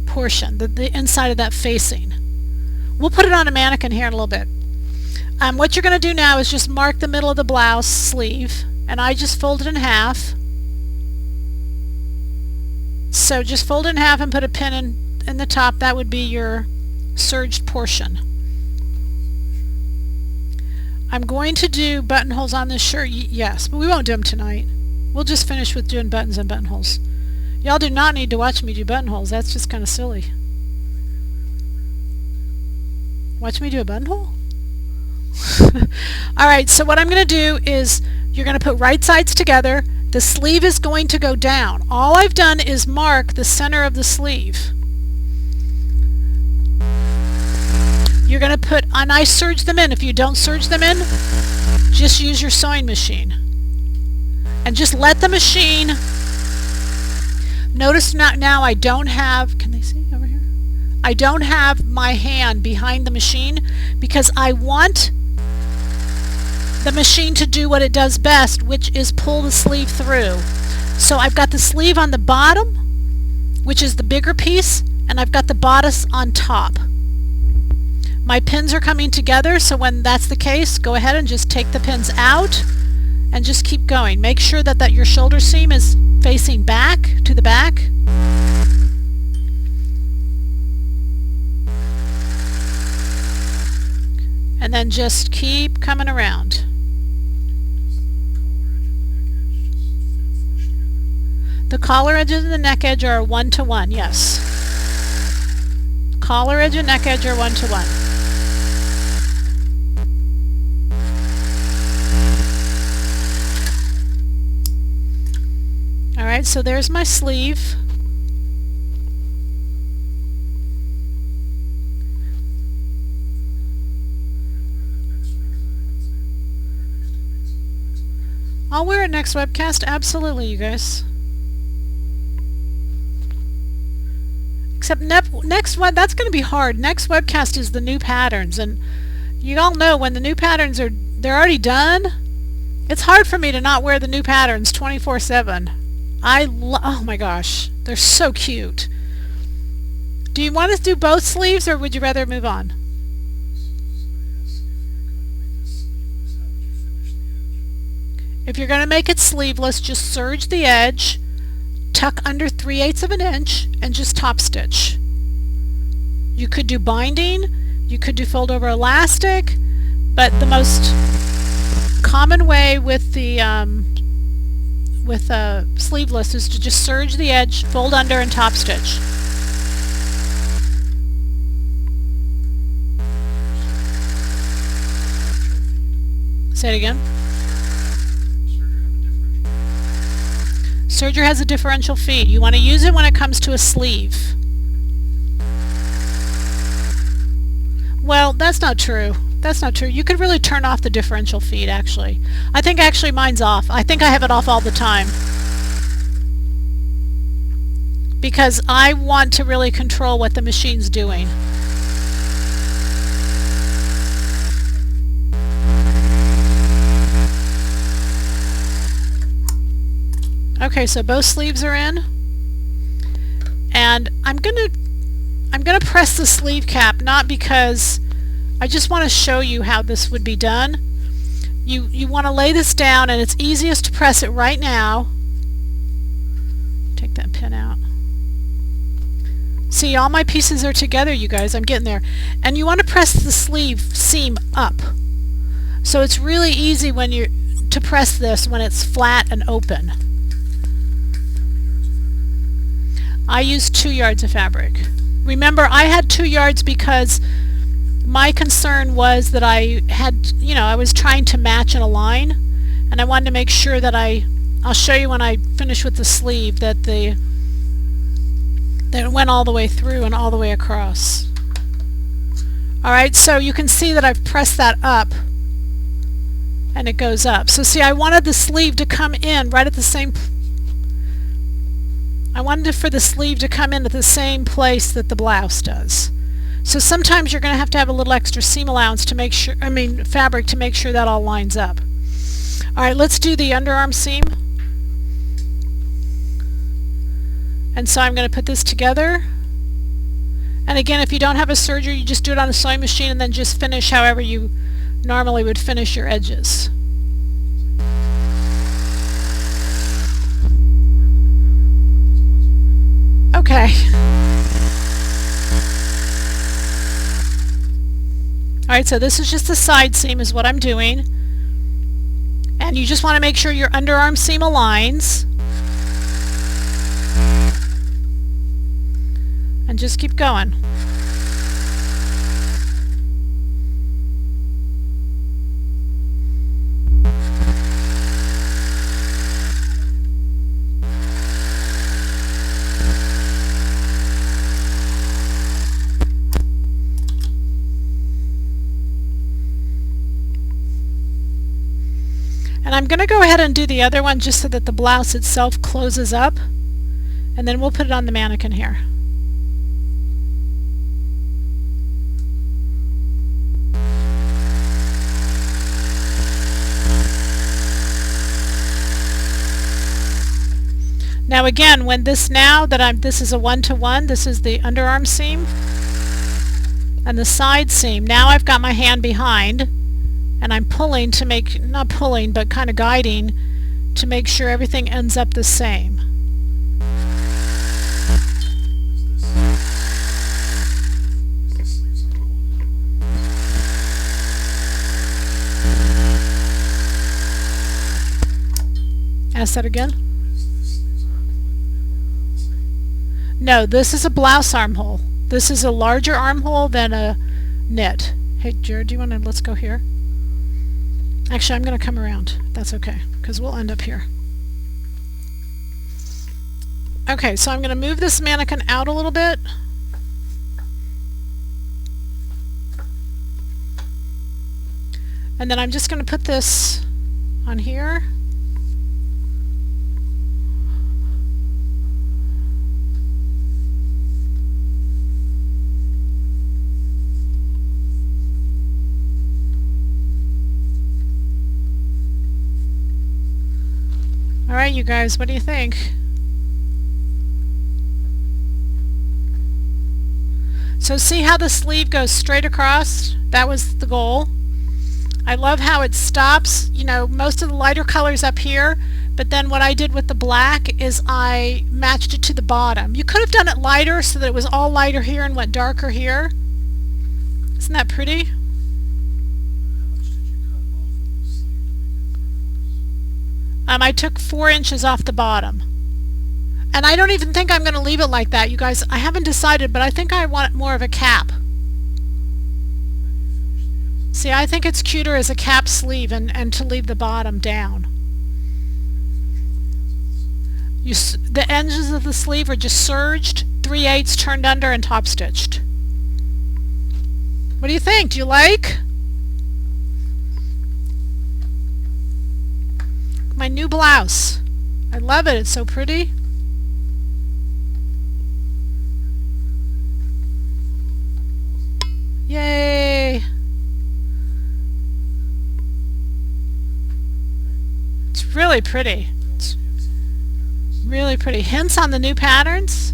portion, the inside of that facing. We'll put it on a mannequin here in a little bit. What you're going to do now is just mark the middle of the blouse sleeve, and I just fold it in half. So just fold it in half and put a pin in the top. That would be your serged portion. I'm going to do buttonholes on this shirt, yes, but we won't do them tonight. We'll just finish with doing buttons and buttonholes. Y'all do not need to watch me do buttonholes. That's just kind of silly. Watch me do a buttonhole? Alright, so what I'm going to do is you're going to put right sides together. The sleeve is going to go down. All I've done is mark the center of the sleeve. You're going to put, and I serge them in. If you don't serge them in, just use your sewing machine. And just let the machine, notice now I don't have, can they see over here? I don't have my hand behind the machine because I want the machine to do what it does best, which is pull the sleeve through. So I've got the sleeve on the bottom, which is the bigger piece, and I've got the bodice on top. My pins are coming together, so when that's the case, go ahead and just take the pins out and just keep going. Make sure that your shoulder seam is facing back to the back. And then just keep coming around. The collar edge and the neck edge are 1-to-1, yes. Collar edge and neck edge are 1-to-1. Alright, so there's my sleeve. I'll wear it next webcast, absolutely, you guys. Except next one, that's going to be hard. Next webcast is the new patterns, and you all know when the new patterns they're already done. It's hard for me to not wear the new patterns 24/7. Oh my gosh, they're so cute. Do you want to do both sleeves, or would you rather move on? If you're going to make it sleeveless, just serge the edge, tuck under 3/8 of an inch, and just top stitch. You could do binding, you could do fold over elastic, but the most common way with the sleeveless is to just serge the edge, fold under, and top stitch. Say it again. Serger has a differential feed. You want to use it when it comes to a sleeve. Well, that's not true. That's not true. You could really turn off the differential feed, actually. I think actually mine's off. I think I have it off all the time. Because I want to really control what the machine's doing. Okay, so both sleeves are in. And I'm gonna press the sleeve cap, not because I just want to show you how this would be done, You want to lay this down, and it's easiest to press it right now. Take that pin out. See, all my pieces are together, you guys. I'm getting there. And you want to press the sleeve seam up. So it's really easy when you to press this when it's flat and open. I used 2 yards of fabric. Remember, I had 2 yards because my concern was that I had, I was trying to match and align, and I wanted to make sure that I'll show you when I finish with the sleeve that it went all the way through and all the way across. Alright, so you can see that I've pressed that up and it goes up. So see, I wanted the sleeve to come in right at the same for the sleeve to come in at the same place that the blouse does. So sometimes you're going to have a little extra seam allowance to make sure, fabric to make sure that all lines up. Alright, let's do the underarm seam. And so I'm going to put this together. And again, if you don't have a serger, you just do it on a sewing machine and then just finish however you normally would finish your edges. Okay. Alright, so this is just the side seam is what I'm doing. And you just want to make sure your underarm seam aligns. And just keep going. And I'm going to go ahead and do the other one just so that the blouse itself closes up, and then we'll put it on the mannequin here. Now again, this is a 1-to-1, this is the underarm seam and the side seam. Now I've got my hand behind and I'm pulling to make, not pulling, but kind of guiding to make sure everything ends up the same. Ask that again? No, this is a blouse armhole. This is a larger armhole than a knit. Hey Jared, do you want to, let's go here. Actually, I'm going to come around. That's okay, because we'll end up here. Okay, so I'm going to move this mannequin out a little bit. And then I'm just going to put this on here. Alright, you guys, what do you think? So see how the sleeve goes straight across? That was the goal. I love how it stops, most of the lighter colors up here, but then what I did with the black is I matched it to the bottom. You could have done it lighter so that it was all lighter here and went darker here. Isn't that pretty? I took 4 inches off the bottom. And I don't even think I'm going to leave it like that, you guys. I haven't decided, but I think I want more of a cap. See, I think it's cuter as a cap sleeve and to leave the bottom down. The edges of the sleeve are just serged, 3/8 turned under and top stitched. What do you think? Do you like? My new blouse. I love it. It's so pretty. Yay! It's really pretty. It's really pretty. Hints on the new patterns.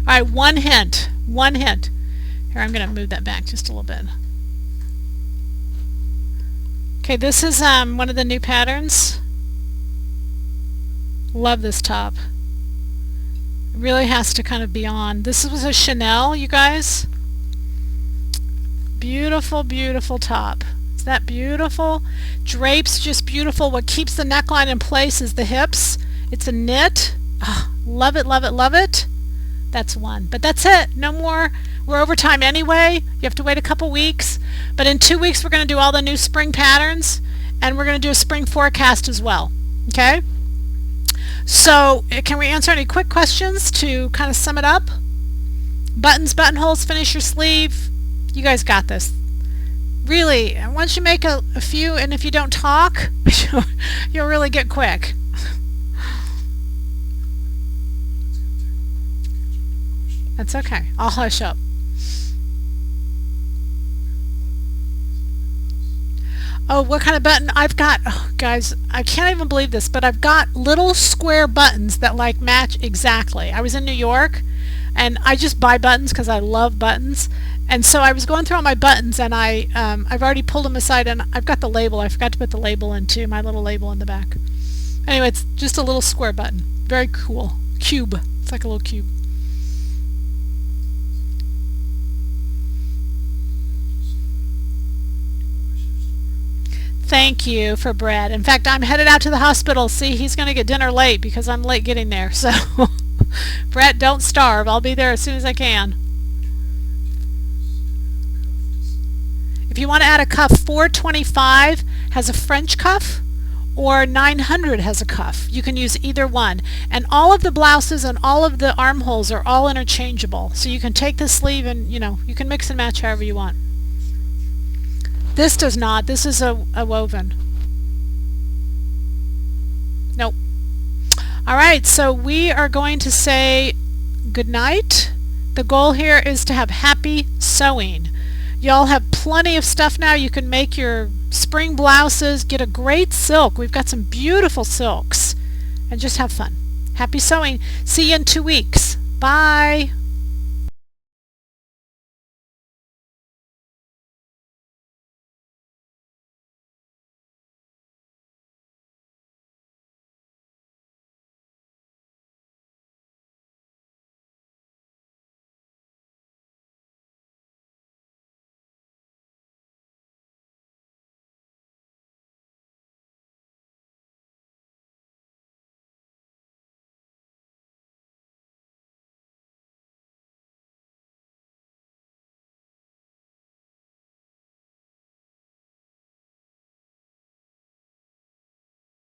Alright, one hint. One hint. Here, I'm going to move that back just a little bit. Okay, this is one of the new patterns. Love this top. It really has to kind of be on. This was a Chanel, you guys. Beautiful, beautiful top. Is that beautiful? Drapes just beautiful. What keeps the neckline in place is the hips. It's a knit. Oh, love it, love it, love it. That's one. But that's it. No more. We're over time anyway. You have to wait a couple weeks. But in 2 weeks we're going to do all the new spring patterns, and we're going to do a spring forecast as well. Okay? So can we answer any quick questions to kind of sum it up? Buttons, buttonholes, finish your sleeve. You guys got this. Really, once you make a few, and if you don't talk, you'll really get quick. That's okay. I'll hush up. Oh, what kind of button? I've got, oh, guys, I can't even believe this, but I've got little square buttons that like match exactly. I was in New York, and I just buy buttons because I love buttons. And so I was going through all my buttons, and I've already pulled them aside, and I've got the label. I forgot to put the label in too, my little label in the back. Anyway, it's just a little square button. Very cool. Cube. It's like a little cube. Thank you for Brad. In fact, I'm headed out to the hospital. See, he's going to get dinner late because I'm late getting there. So, Brad, don't starve. I'll be there as soon as I can. If you want to add a cuff, 425 has a French cuff, or 900 has a cuff. You can use either one. And all of the blouses and all of the armholes are all interchangeable. So you can take the sleeve and, you can mix and match however you want. This does not. This is a woven. Nope. All right, so we are going to say good night. The goal here is to have happy sewing. Y'all have plenty of stuff now. You can make your spring blouses, get a great silk. We've got some beautiful silks, and just have fun. Happy sewing. See you in 2 weeks. Bye.